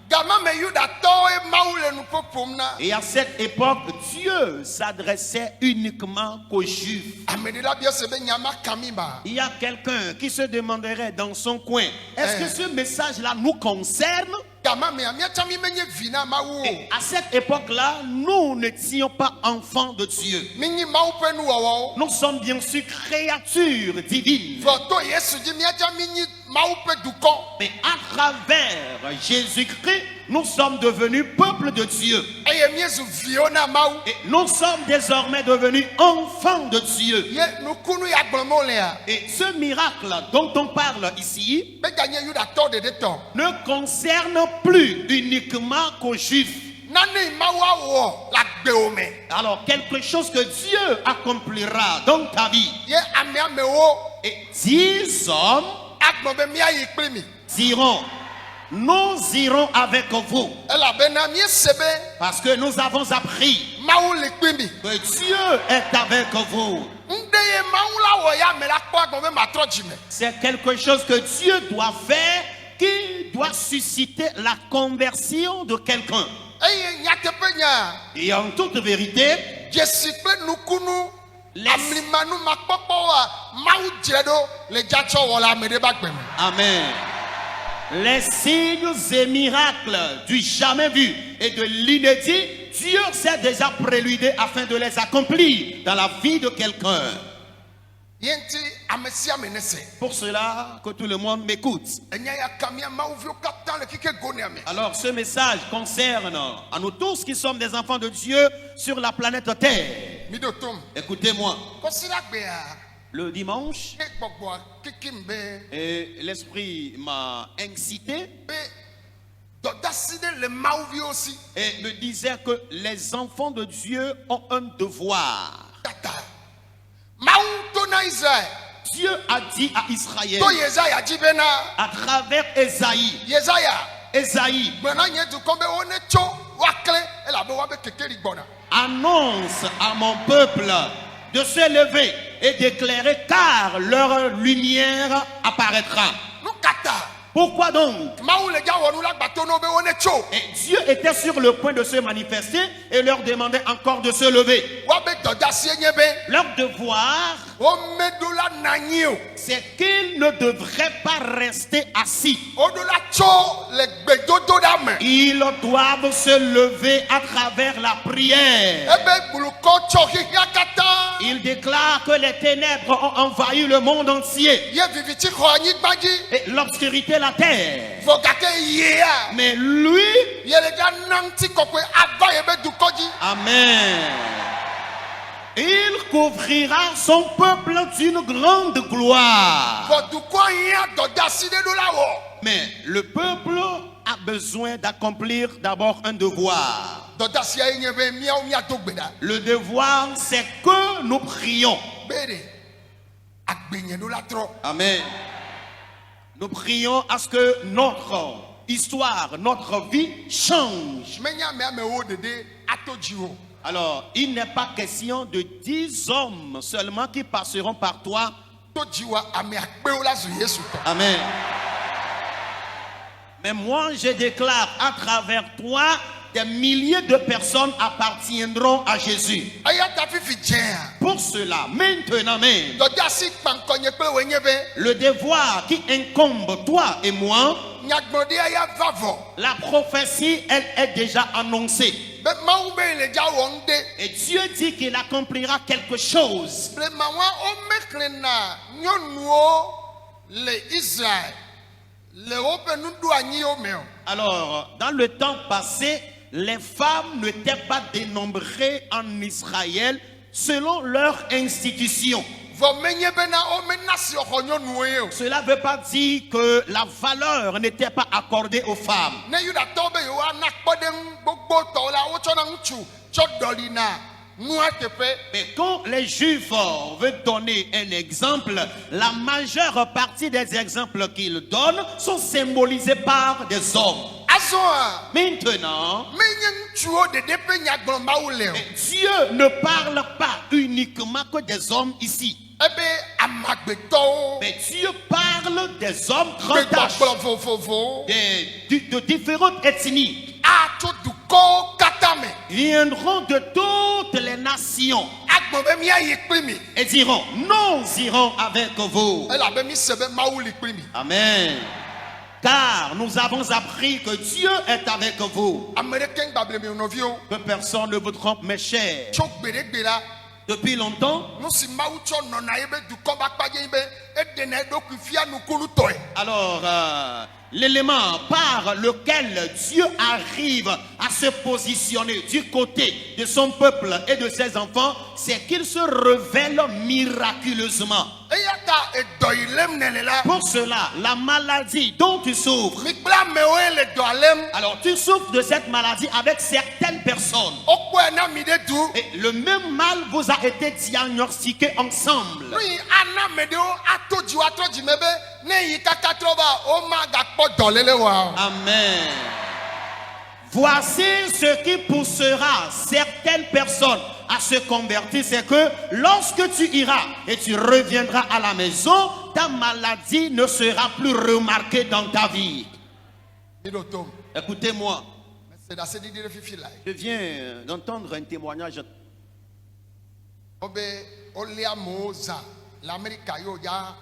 Gama me yuda to e maule nu popomna. Et à cette époque, Dieu s'adressait uniquement qu'aux Juifs. Amedila bia sebe nyama kamima. Il y a quelqu'un qui se demanderait dans son coin, est-ce que ce message-là nous concerne? Gama me amia chami menye vina mawu. Et à cette époque-là, nous n'étions pas enfants de Dieu. Minyi mau pe nu wawo. Nous sommes bien sûr créatures divines. Foto Yesu ji mia chami minyi mau pe duko. Mais à travers Jésus-Christ, nous sommes devenus peuple de Dieu. Eye miezu viona mau. Et nous sommes désormais devenus enfants de Dieu. Ye nukunu ya gbomolea. Et ce miracle dont on parle ici Be ganye yuda to de to. ne concerne plus uniquement qu'aux Juifs. Nani mawa wo la gbeome. Alors quelque chose que Dieu accomplira dans ta vie. Ye amia me wo Et 10 hommes agbobe mia yi primi. diront, nous irons avec vous. Ela bena mie sebe Parce que nous avons appris mau le primi. que Dieu est avec vous. Ndeye maula wo ya me la kwa agbobe matro jime. C'est quelque chose que Dieu doit faire qui doit susciter la conversion de quelqu'un. Eye nyatepenya Et en toute vérité, Jesi pe nukunu Les- amlimanu makpopo wa mau jedo le jacho wala me de bagbem. Amen. Les signes et miracles du jamais vu et de l'inédit, Dieu s'est déjà préludé afin de les accomplir dans la vie de quelqu'un. Yenti amesia menese. Pour cela, que tout le monde m'écoute. Enya ya kamia mau vio katan le kike goni ame. Alors, ce message concerne à nous tous qui sommes des enfants de Dieu sur la planète Terre. Midotom. Écoutez-moi, Kosila gbea. le dimanche, Ke gbogbo kikimbe. et l'Esprit m'a incité Be dodaside le mau vio aussi. et me disait que les enfants de Dieu ont un devoir. Tata. Mau to na Israël. Dieu a dit à Israël, To Yesaya jibena. à travers Ésaïe, Yesaya. Gbena nye du kombe one cho wakle. Ela be wabe kekeri gbona. annonce à mon peuple de se lever et d'éclairer car leur lumière apparaîtra. Nou kata. Pourquoi donc? Mau le ja wonu la gbato no be one cho. Et Dieu était sur le point de se manifester et leur demandait encore de se lever. Wabe dodasi nye be. Leur devoir, Omedola nanyo. c'est qu'ils ne devraient pas rester assis. Odola cho le gbedodo dame. Ils doivent se lever à travers la prière. Ebe buluko cho hihia kata. Il déclare que les ténèbres ont envahi le monde entier Ye viviti ko anyi gbaji. et l'obscurité la terre. Vogate yea. Mais lui, Ye le ja nanti kokwe aba yebe dukoji. Amen, il couvrira son peuple d'une grande gloire. Voduko yea dodasi de do la wo. Mais le peuple a besoin d'accomplir d'abord un devoir. dɔdasia ye nye be miawo miado gbe ɖa Le devoir, c'est que nous prions. be ɖe agbenye ɖo la trɔ. Amen. Nous prions à ce que notre histoire, notre vie change. Menya amewo ɖeɖe ato dziwo. Alors, il n'est pas question de 10 hommes seulement qui passeront par toi. To dziwa ame akpewo la zu Yesu tɔ. Amen. Mais moi, je déclare à travers toi, des milliers de personnes appartiendront à Jésus. Eya ta fifi dzea. Pour cela, maintenant même, Dɔdasi kpankɔnye kple wo nye be le devoir qui incombe toi et moi, nyagblɔɖia ya va vɔ. la prophétie, elle est déjà annoncée. Be Mawu be le dza wɔm de. Et Dieu dit qu'il accomplira quelque chose. Le mawa omexlẽna nyɔnuwo le Israël le woƒe nuɖoanyiwo me o. Alors, dans le temps passé, les femmes n'étaient pas dénombrées en Israël selon leur institution. Vɔ menye bena womena si xɔ nyɔnuwo ye o. Cela ne veut pas dire que la valeur n'était pas accordée aux femmes. Ne Yudatɔwo be yewoana kpɔɖeŋu gbogbo tɔwo la wotsɔna ŋutsu tsɔ ɖɔlina nua teƒe. Mais quand les Juifs veulent donner un exemple, la majeure partie des exemples qu'ils donnent sont symbolisés par des hommes. Azɔa Maintenant, menye ŋutsuwo ɖeɖe ƒe nyagblɔ Mawu le o. Dieu ne parle pas uniquement que des hommes ici. Ebe amagbetɔwo Mais Dieu parle des hommes grand âge, gbegbɔgblɔ vovovowo de différentes ethnies, atso dukɔwo katã me. viendront de toutes les nations Agbɔ be miayi kpli mi. et diront, nous irons avec vous. Elabe mi se be Mawu li kpli mi. Amen. Car nous avons appris que Dieu est avec vous. Ame ɖeke ŋgbable mi nɔviwo. Que personne ne vous trompe, mes chers. Tso gbeɖegbe la. Depuis longtemps, Nu si Mawu tsɔ nɔna ye be dukɔ ba kpadze be eɖena eɖokui fia nukunu tɔe. alors, l'élément par lequel Dieu arrive à se positionner du côté de son peuple et de ses enfants, c'est qu'il se révèle miraculeusement. Eya ta edɔ yi lém ne le la. Pour cela, la maladie dont tu souffres, Mi kple amewo ye le dɔa lém. alors tu souffres de cette maladie avec certaines personnes. Wokpɔe na mi ɖe du. Et le même mal vous a été diagnostiqué ensemble. Nu yi ana ame ɖewo ato dziwo atrɔ dzime be ne yi kaka trɔ va womagakpɔ dɔléle wa o. Amen. Voici ce qui poussera certaines personnes à se convertir, c'est que lorsque tu iras et tu reviendras à la maison, ta maladie ne sera plus remarquée dans ta vie. Mi ɖo tom. Écoutez-moi, Se ɖase ɖiɖi ɖe fifi la. je viens d'entendre un témoignage. Wobe wolia amewo zã le Amerika yewo ya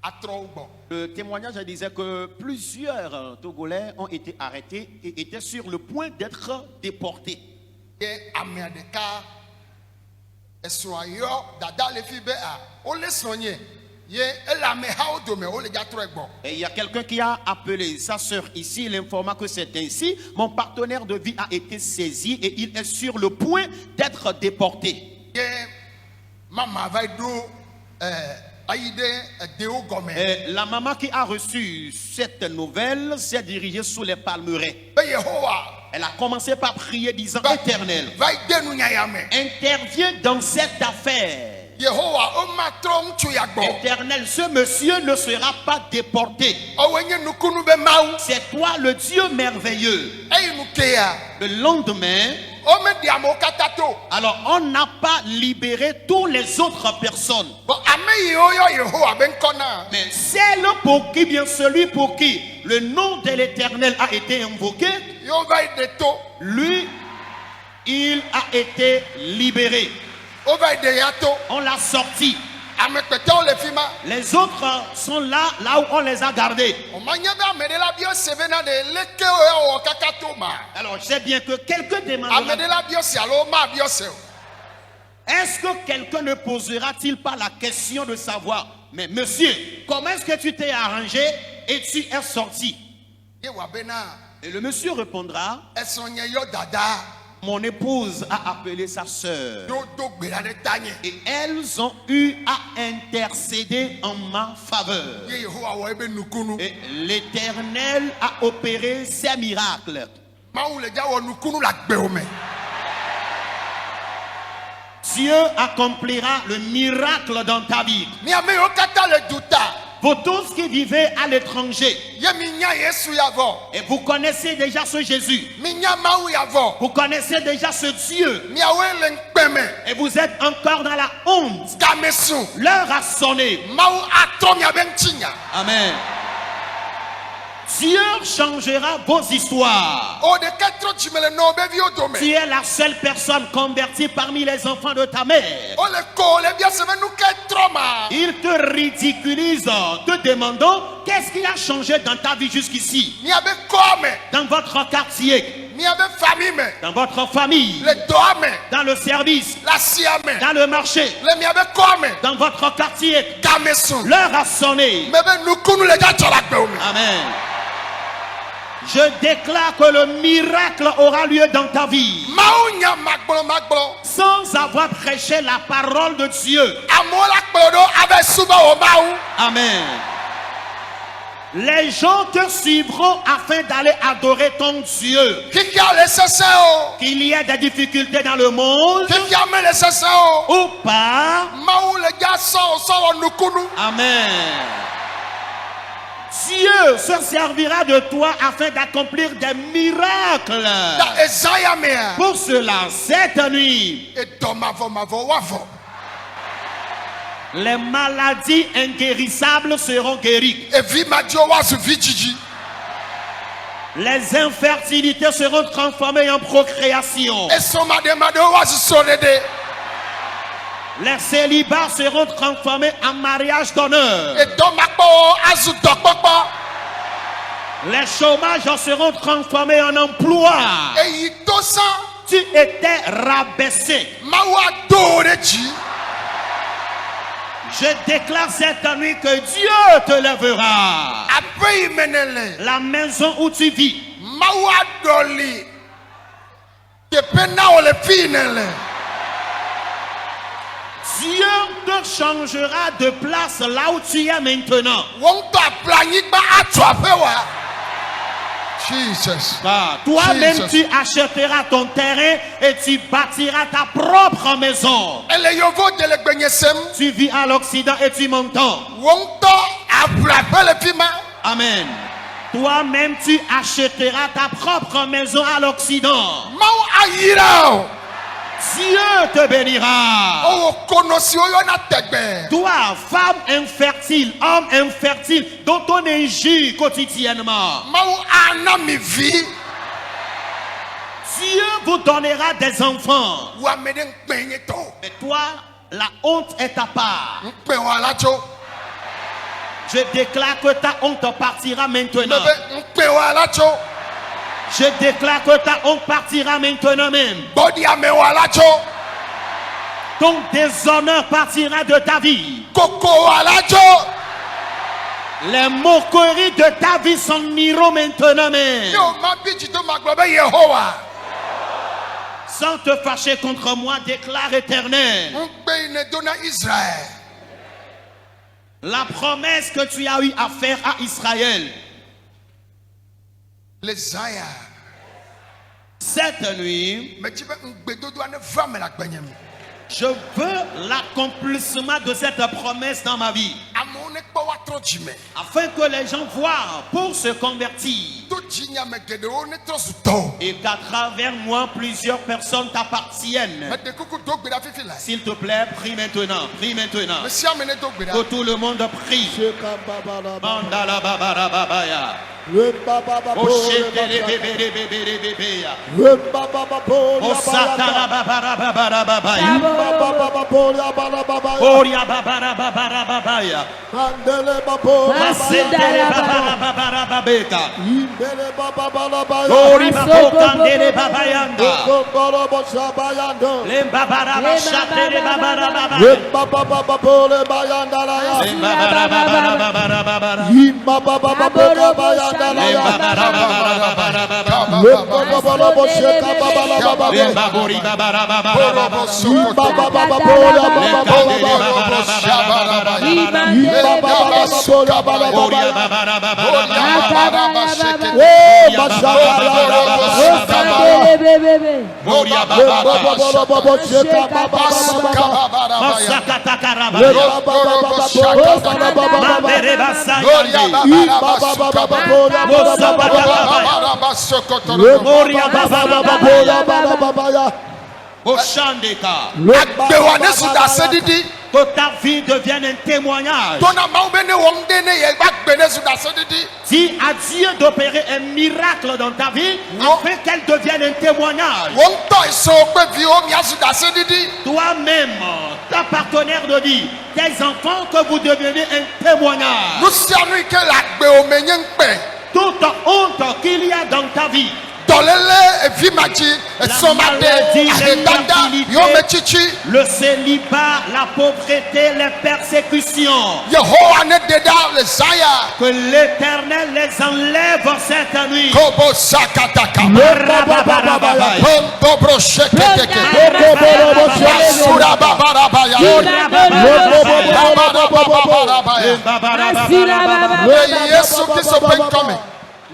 atrɔ wo gbɔ. Le témoignage disait que plusieurs Togolais ont été arrêtés et étaient sur le point d'être déportés. Ye amea ɖeka esrɔ̃a yɔ dada le fi be wole srɔ̃ nye ye ele amehawo dome wole dza trɔe gbɔ. Et il y a quelqu'un qui a appelé sa sœur ici, il informa que c'est ainsi. Mon partenaire de vie a été saisi et il est sur le point d'être déporté. Ye mama va yi ɖo ayi ɖe dewo gɔme Et la maman qui a reçu cette nouvelle s'est dirigée sous les palmeraies. be Yehowa Elle a commencé par prier disant, Éternel, va yi de nunyaya me. interviens dans cette affaire. Yehowa womatrɔ ŋutsu ya gbɔ. Éternel, ce monsieur ne sera pas déporté. Ɔwoe nye nukunu be Mawu. C'est toi le Dieu merveilleux. Eyi nu kea Le lendemain, womeɖi amewo katã to. alors on n'a pas libéré toutes les autres personnes. Bɔn ame yiwo yɔ Yehowa be ŋkɔ na. Mais celle pour qui, bien celui pour qui le nom de l'Éternel a été invoqué, Yewo va yi de to. lui, il a été libéré. Wo va yi de ya to. On l'a sorti. Ame kpɛtɛwo le fi ma. Les autres sont là où on les a gardés. Omanye be ame ɖe la biɔ se bena ɖe leke wo ya wɔ kaka to ma. Alors je sais bien que quelqu'un Ame demandera, ɖe la biɔ se alo ma biɔ se o. est-ce que quelqu'un ne posera-t-il pas la question de savoir, mais monsieur, comment est-ce que tu t'es arrangé et tu es sorti? Ye wa bena Et le monsieur répondra, esrɔ̃ nye yɔ dada mon épouse a appelé sa sœur. do do gbe la ɖe ta nye. Et elles ont eu à intercéder en ma faveur. Ye Yehowa wɔ ebe nukunu. Et l'Éternel a opéré ses miracles. Dieu accomplira le miracle dans ta vie. Vous tous qui vivez à l'étranger et vous connaissez déjà ce Jésus, vous connaissez déjà ce Dieu et vous êtes encore dans la honte, l'heure a sonné. Amen. Dieu changera vos histoires. Tu es la seule personne convertie parmi les enfants de ta mère. Ils te ridiculisent, te demandant qu'est-ce qui a changé dans ta vie jusqu'ici. Dans votre quartier, dans votre famille, dans le service, dans le marché, dans votre quartier. L'heure a sonné. Amen. Je déclare que le miracle aura lieu dans ta vie sans avoir prêché la parole de Dieu. Amen. Les gens te suivront afin d'aller adorer ton Dieu. Qu'il y ait des difficultés dans le monde ou pas. Amen. Dieu se servira de toi afin d'accomplir des miracles. Pour cela, cette nuit, les maladies inguérissables seront guéries. Les infertilités seront transformées en procréation. Les célibats seront transformés en mariage d'honneur. Les chômages seront transformés en emploi. Tu étais rabaissé. Je déclare cette nuit que Dieu te lèvera. La maison où tu vis, Dieu te changera de place là où tu es maintenant. Toi-même tu achèteras ton terrain et tu bâtiras ta propre maison. Tu vis à l'Occident et tu m'entends. Amen. Toi-même tu achèteras ta propre maison à l'Occident. Dieu te bénira. Toi, femme infertile, homme infertile, dont on injure quotidiennement, Dieu vous donnera des enfants. Mais toi, la honte est à part. Je déclare que ta honte partira maintenant. Je déclare que ta honte partira maintenant même. Ton déshonneur partira de ta vie. Les moqueries de ta vie s'en iront maintenant même. Sans te fâcher contre moi, déclare Éternel. La promesse que tu as eu à faire à Israël. Cette nuit, je veux l'accomplissement de cette promesse dans ma vie. Afin que les gens voient pour se convertir. Et qu'à travers moi, plusieurs personnes t'appartiennent. S'il te plaît, prie maintenant. Prie maintenant. Que tout le monde prie. Mandala babara babaya. Oh satana babara babara babaya. Oria babara babara babaya. Masendele babara babara babeka. Ori babokandele babayanda. Le babara bashatele babara babaya. Le babara babara babara babara. Que ta vie devienne un témoignage. Dis à Dieu d'opérer un miracle dans ta vie afin qu'elle devienne un témoignage. Toi-même, ta partenaire de vie, tes enfants, que vous devenez un témoignage. Toute honte qu'il y a dans ta vie, le célibat, la pauvreté, les persécutions, que l'Éternel les enlève cette nuit.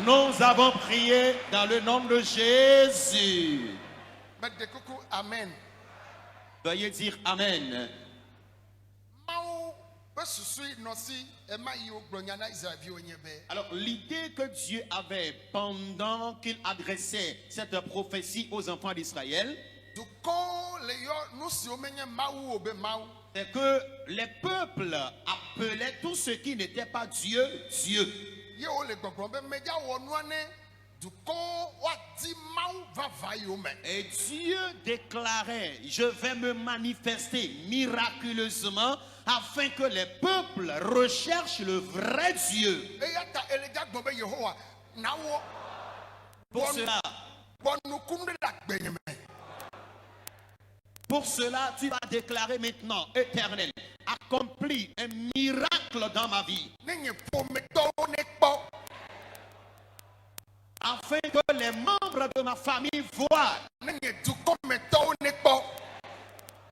Nous avons prié dans le nom de Jésus. Amen. Veuillez dire Amen. Alors l'idée que Dieu avait pendant qu'il adressait cette prophétie aux enfants d'Israël, c'est que les peuples appelaient tout ce qui n'était pas Dieu, Dieu. Et Dieu déclarait: je vais me manifester miraculeusement afin que les peuples recherchent le vrai Dieu. Pour cela, tu vas déclarer maintenant: Éternel, accomplis un miracle dans ma vie, afin que les membres de ma famille voient,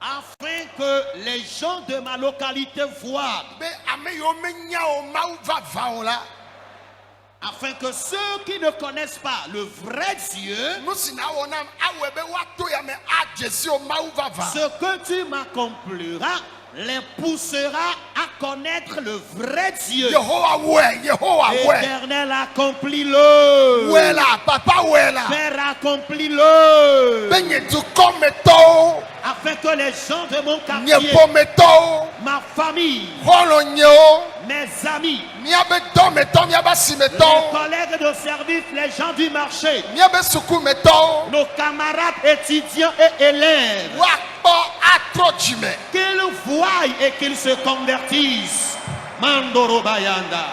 afin que les gens de ma localité voient, afin que ceux qui ne connaissent pas le vrai Dieu, ce que tu m'accompliras les poussera à connaître le vrai Dieu. Éternel, accomplis-le. Père, accomplis-le. Afin que les gens de mon quartier, ma famille, mes amis, les collègues de service, les gens du marché, nos camarades étudiants et élèves, qu'ils voient et qu'ils se convertissent. Mandoro Bayanda.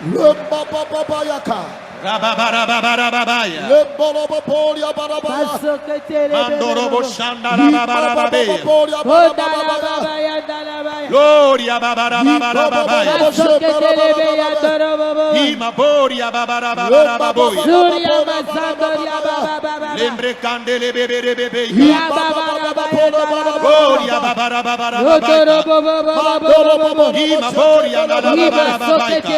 Le Baba Baba Yaka. Rababarabarabarabaya. Le Bolobo Polia Barabaya. Mandorobo Shandarababarabaya. Gloria Babarabarabaya. Ima Boria Babarabarabaya. Lembre Candele Bebe Bebe. Gloria Babarabarabaya. Ima Boria Babarabarabaya.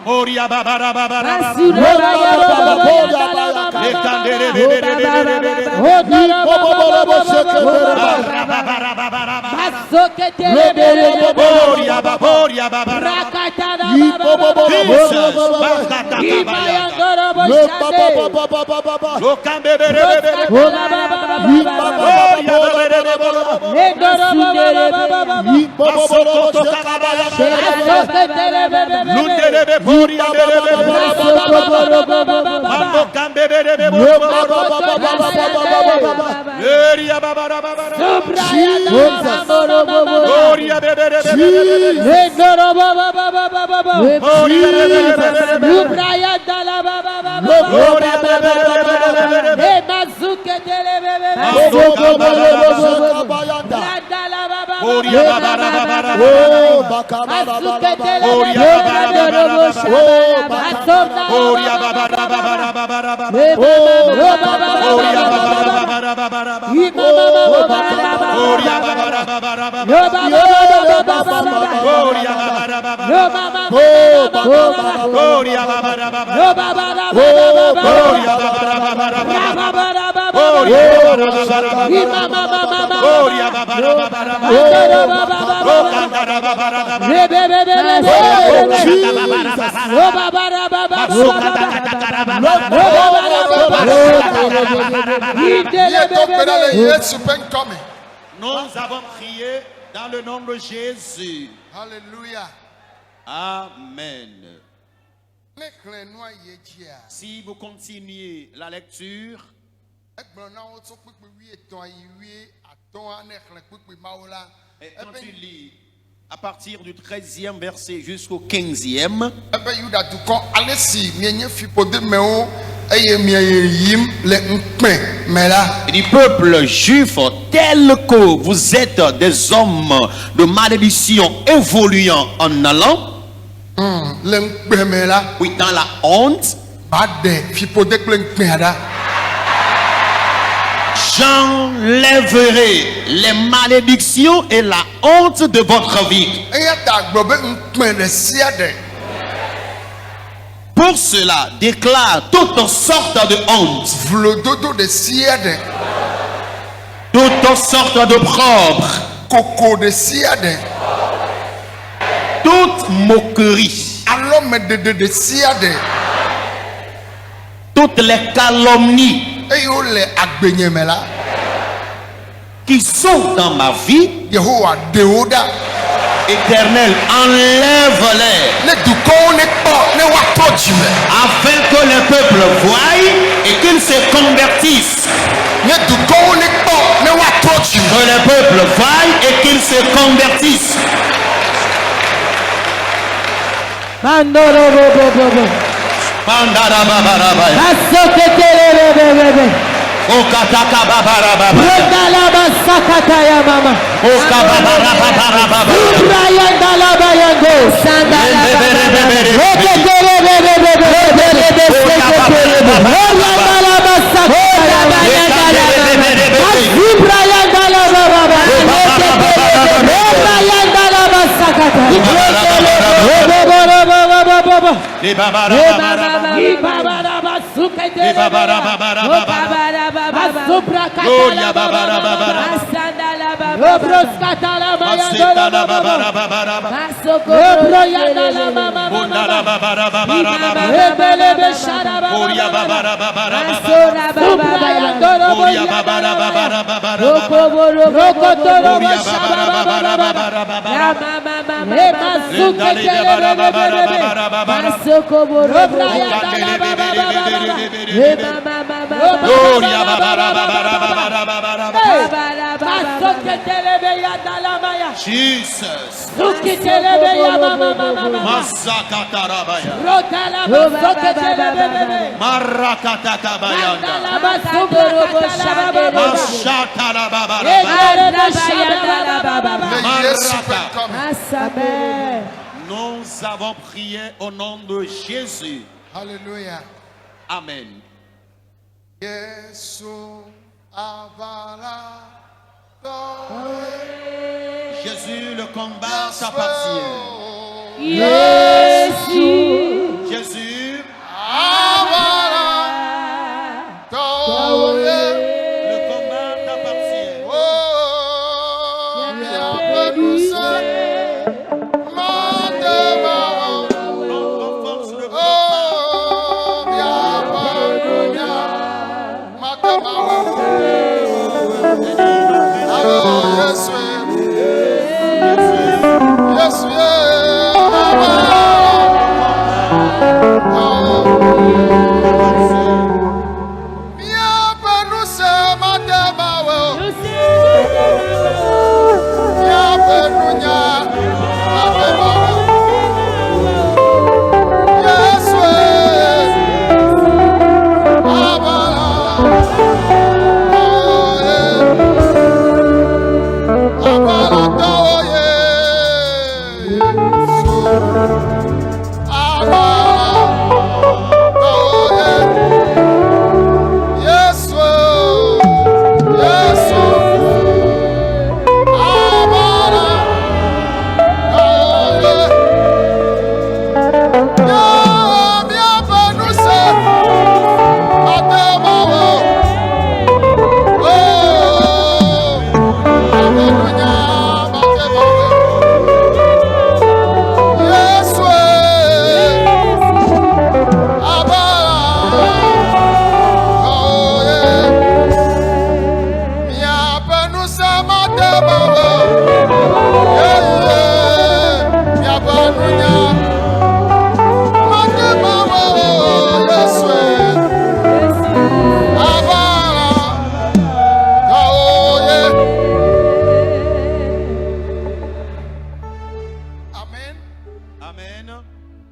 Oria babara babara babara. Nous avons prié dans le nom de Jésus. Alléluia. Amen. Si vous continuez la lecture, et quand tu lis à partir du 13e verset jusqu'au 15e, du peuple juif, tel que vous êtes des hommes de malédiction évoluant en allant, oui, dans la honte, j'enlèverai les malédictions et la honte de votre vie. Pour cela, déclare toutes sortes de honte, toutes sortes de propres, toute moquerie, toutes les calomnies qui sont dans ma vie, Éternel, enlève-les afin que le peuple voie et qu'il se convertisse. Que le peuple voie et qu'il se convertisse. Okataka babara baba. Rodalaba sakataya mama. Okababara babara baba. Ubrayanda laba yango. Sandala baba. Oketere bebe bebe bebe bebe. Oyanda laba sakataya mama. Ubrayanda laba baba. Obrayanda laba sakataya. Babara baba. Le babara baba. Babara basukete. Babara baba. Gloria babara babara. Asandala babara. Obroskatala bayandala babara babara. Masoko yandala mama. Bundala babara babara babara. Ebele beshara babara. Gloria babara babara babara. Gloria babara babara babara. Rokoboro rokotoro babara babara babara babara. Masukete babara babara babara. Masoko boro yandala babara babara. Gloria babara babara babara babara. Jesus. Masakatarabaya. Marakatakabayanda. Nous avons prié au nom de Jésus. Alléluia. Amen. Jésus, le combat t'appartient. Jésus.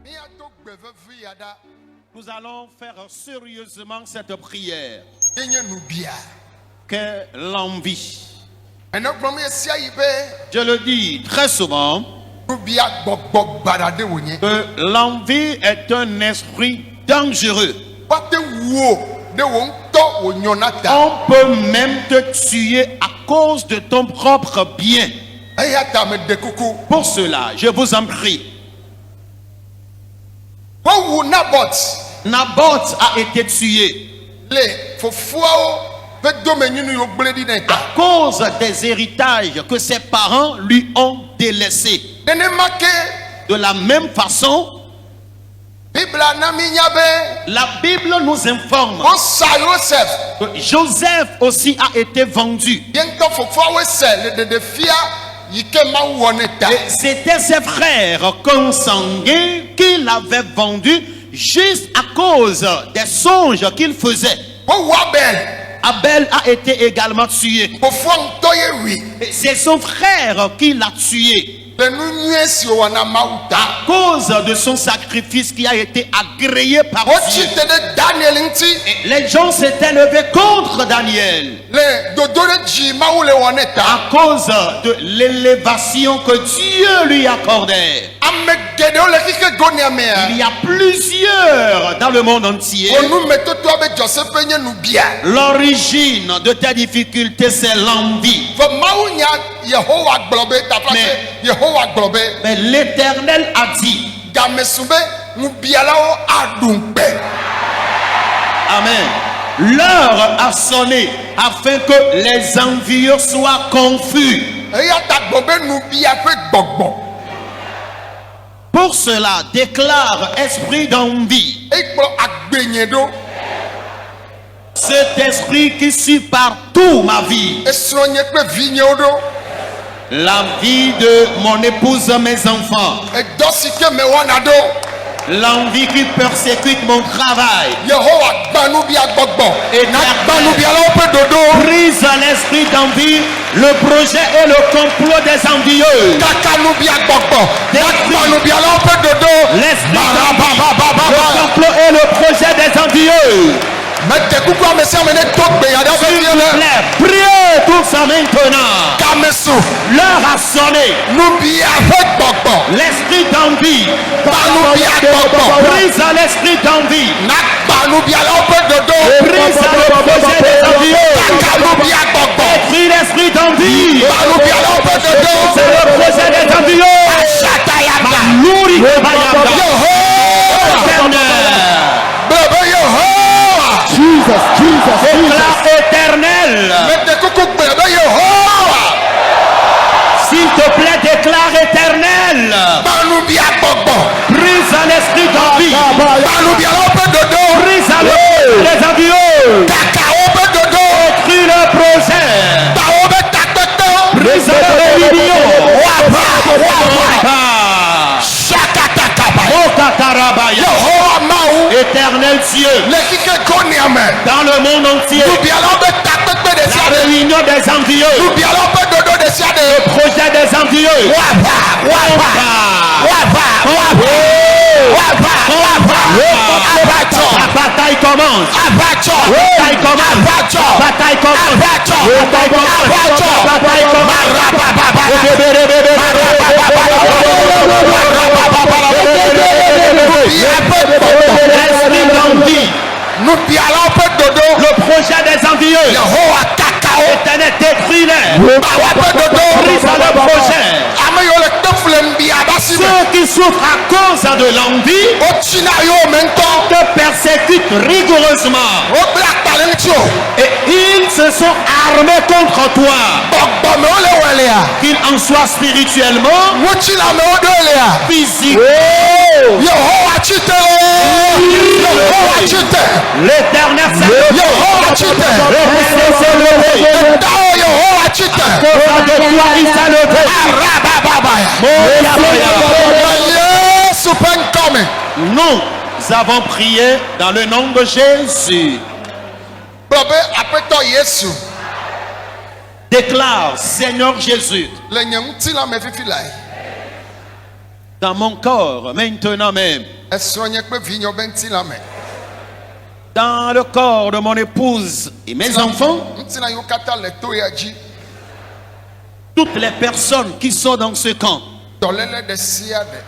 míato gbevevi ya ɖa Nous allons faire sérieusement cette prière. yenye nubia Que l'envie. ene gblɔm ye sia yi be Je le dis très souvent nubia gbɔgbɔ gbada ɖe wònye que l'envie est un esprit dangereux. woate wo ɖe wò ŋutɔ wò nyɔna ta On peut même te tuer à cause de ton propre bien. eya ta me de kuku Pour cela, je vous en prie. wowu Nabot Naboth a été tué le fofoawo ƒe domenyinu yiwo gblẽ ɖi nɛ ta à cause des héritages que ses parents lui ont délaissés. nenema ke De la même façon, bibla na mi nya be la Bible nous informe wosa Yosef que Joseph aussi a été vendu. ye ŋutɔ fofoawo se le ɖeɖefia yi ke Mawu wɔ ne ta Et c'était ses frères consanguins qui l'avaient vendu juste à cause des songes qu'il faisait. wowu Abel Abel a été également tué. fofoa ŋutɔ ye wi Et c'est son frère qui l'a tué le nu nyuie si wòwɔ na Mawu ta à cause de son sacrifice qui a été agréé par wotsi Dieu. te ɖe Daniel ŋuti Et les gens s'étaient levés contre Daniel le dodo ɖe dzi Mawu le wɔ ne ta à cause de l'élévation que Dieu lui accordait. ame geɖewo le xixi gonia mea Il y a plusieurs dans le monde entier. wo nu me totoa be dzɔseƒe nye nubia L'origine de tes difficultés, c'est l'envie. fɔ Mawu nya Yehowa gblɔ be tafla Mais- se Yehowa gblɔ be Mais l'Éternel a dit, gamesu be nubialawo aɖu ŋukpe Amen, l'heure a sonné afin que les envieux soient confus. eya ta gbɔ be nubia ƒe gbɔgbɔ Pour cela, déclare esprit d'envie. ekplɔ agbenye ɖo Cet esprit qui suit partout ma vie, esrɔ̃nye kple vinyewo ɖo la vie de mon épouse, mes enfants, edɔ si ke mewɔna ɖo l'envie qui persécute mon travail. Yehowa gba nubia gbɔgbɔ Et na gba nubialawo ƒe ɖoɖo Brise l'esprit d'envie, le projet et le complot des envieux. kaka nubia gbɔgbɔ na gba nubialawo ƒe ɖoɖo L'esprit d'envie, bababababa le complot et le projet des envieux. mede kuku ame sia ame ne to gbeya ɖe ƒe S'il vie vous le plaît, priez tout ça maintenant. gamesu L'heure a sonné. nubia ƒe gbɔgbɔ L'esprit d'envie. gba nubia gbɔgbɔ Brise l'esprit d'envie. na gba nubialawo ƒe ɖoɖo Brise le projet des envieux. kaka nubia gbɔgbɔ Détruis l'esprit d'envie. gba nubialawo ƒe ɖoɖo C'est le projet des envieux. asatayaba Louri Bayaba. Yehowa Éternel. bebe Yehowa Déclare éternel. mede kuku bebe Yehowa S'il te plaît, déclare éternel. gba nubia gbɔgbɔ Brise l'esprit d'envie. gba nubialawo ƒe ɖoɖo Brise les envieux. kakawo ƒe ɖoɖo Détruis le projet. gbawo ƒe takpetewo Brise le rébellion. woava shakatakaba Okatarabaya. Yehowa Mawu Éternel Dieu, le xixi gonia me dans le monde entier, nubialawo ƒe takpekpe ɖe sia la ɖe réunion des envieux, nubialawo ƒe ɖoɖo ɖe sia ɖe projet des envieux, woava abatsɔ la bataille commence. abatsɔ Bataille commence. abatsɔ Bataille commence. abatsɔ Bataille commence. Bataille commence. L'esprit d'envie, nubialawo ƒe ɖoɖo le projet des envieux, Yehowa kakawo Éternel détruis-les. bawa ƒe ɖoɖo Brise le projet. ame yiwo le te flem bia basi me Ceux qui souffrent à cause de l'envie wotsina yewo me ŋutɔ te persécutent rigoureusement wobla akpa le ŋuti o et ils se sont armés contre toi. gbɔgbɔmewo le wɔ lea Qu'ils en soient spirituellement, ŋutsilamewo ɖo lea physiquement. Yehowa tsi te o Yehowa tsi te L'éternel s'est Yehowa tsi te levé. dawo Yehowa tsi te Cause de toi, il s'est levé. arabababaya Yesu ƒe ŋkɔ me Nous avons prié dans le nom de Jésus. gblɔ be aƒetɔ Yesu Déclare, Seigneur Jésus, le nye ŋutilame fifi lae dans mon corps, maintenant même, esrɔ̃ nye kple vinye be ŋutilã me. dans le corps de mon épouse et mes enfants, Ŋutilã yiwo katã le to ya dzi. toutes les personnes qui sont dans ce camp, Dɔléle ɖe sia ɖe.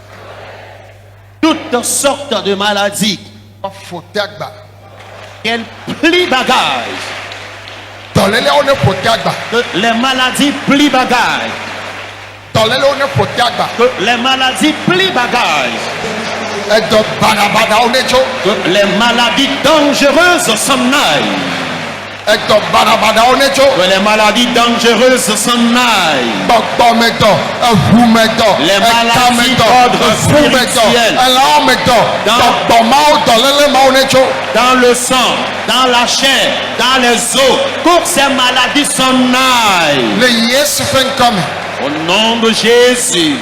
toutes sortes de maladies, Woafɔ te agba. qu'elles plient bagages, Dɔlélewo ne ƒo te agba. que les maladies plient bagages, Dɔlélewo ne ƒo te agba. que les maladies plient bagages, Edɔ badabadawo ne tso. que les maladies dangereuses s'en aillent, Edɔ badabadawo ne tso. que les maladies dangereuses s'en aillent. Gbɔgbɔmetɔ, eʋumetɔ, Les maladies ekametɔ, d'ordre eƒumetɔ, spirituel. elãwometɔ, Dans- gbɔgbɔmawo, dɔléle ne tso. Dans le sang, dans la chair, dans les os, que ces maladies s'en aillent. Le Yesu ƒe ŋkɔ me. Au nom de Jésus.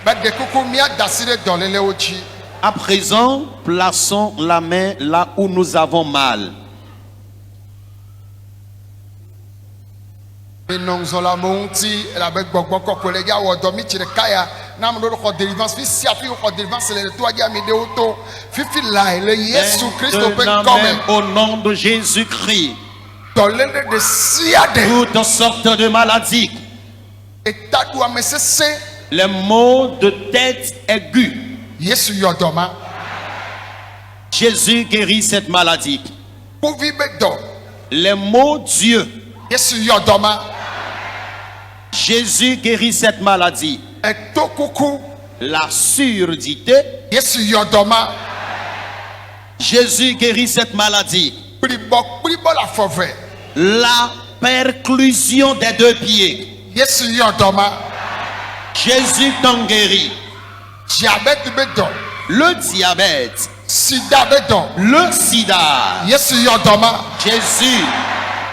Be ɖe kuku míada asi ɖe dɔlélewo dzi. À présent, plaçons la main là où nous avons mal. Menɔ ŋzɔ le amewo ŋuti elabe gbɔgbɔ kɔkɔe le ya wɔ dɔ mi tsi ɖeka ya na ame ɖewo xɔ délivrance fi sia fi xɔ délivrance le toa dzi ame ɖewo to fifi lae le Yesu Kristo ƒe Maintenant ŋkɔ même, me. au nom de Jésus-Christ, Dɔléle ɖe sia ɖe. toutes sortes de maladies, Etaɖu ame sesẽ. les maux de tête aigus, Yesu yɔ dɔ ma. Jésus guérit cette maladie. Kpovi be dɔ. Les maux d'yeux, Yesu yɔ dɔ ma. Jésus guérit cette maladie. Eto kuku. La surdité, Yesu yɔ dɔ ma. Jésus guérit cette maladie. Kplibɔ le afɔ ve. La perclusion des deux pieds, Yesu yɔ dɔ ma. Jésus t'en guérit. Diabète be dɔ. Le diabète, Sida be dɔ. le sida, Yesu yɔ dɔ ma. Jésus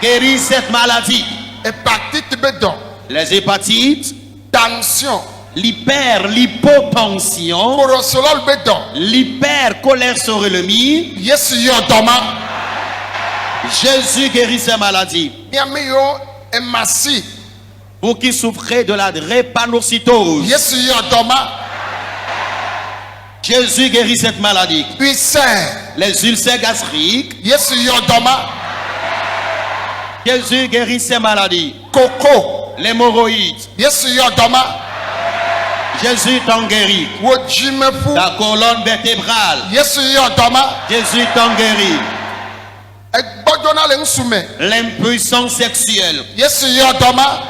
guérit cette maladie. Hépatite be dɔ. Les hépatites, Tension. l'hyperlipotension, Cholestérol be dɔ. l'hypercholestérolémie, Yesu yɔ dɔ ma. Jésus guérit ces maladies. Miami yo emasi. Vous qui souffrez de la drépanocytose, Yesu yɔ dɔ ma. Jésus guérit cette maladie. Ulcère. Les ulcères gastriques, Yesu yɔ dɔ ma. Jésus guérit ces maladies. Koko. L'hémorroïde, Yesu yɔ dɔ ma. Jésus t'en guérit. Wo dzimeƒu. La colonne vertébrale, Yesu yɔ dɔ ma. Jésus t'en guérit. Egbɔdzɔna le ŋusu me. L'impuissance sexuelle, Yesu yɔ dɔ ma.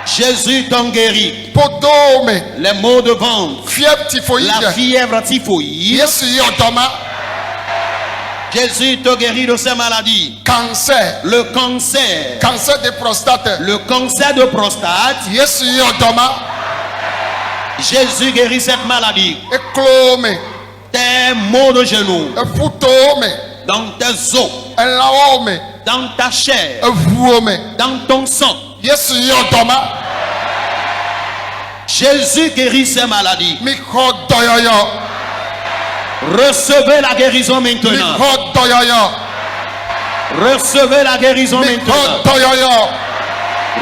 Jésus t'en guérit. Podo me. Les maux de ventre, Fièvre la typhoïde. fièvre typhoïde, Yesu yɔ dɔ ma. Jésus te guérit de ces maladies. Cancer. Le cancer, Cancer de prostate. le cancer de prostate, Yesu yɔ dɔ ma. Jésus guérit cette maladie. Eklo me. Tes maux de genoux, Eƒuto me. dans tes os, Elãwo me. dans ta chair, Eʋuwo me. dans ton sang, Yesu yɔ dɔ ma. Jésus guérit ces maladies. Mi xɔ dɔyɔyɔ. Recevez la guérison Mi maintenant. xɔ dɔyɔyɔ. Recevez la guérison Mi xɔ maintenant. dɔyɔyɔ.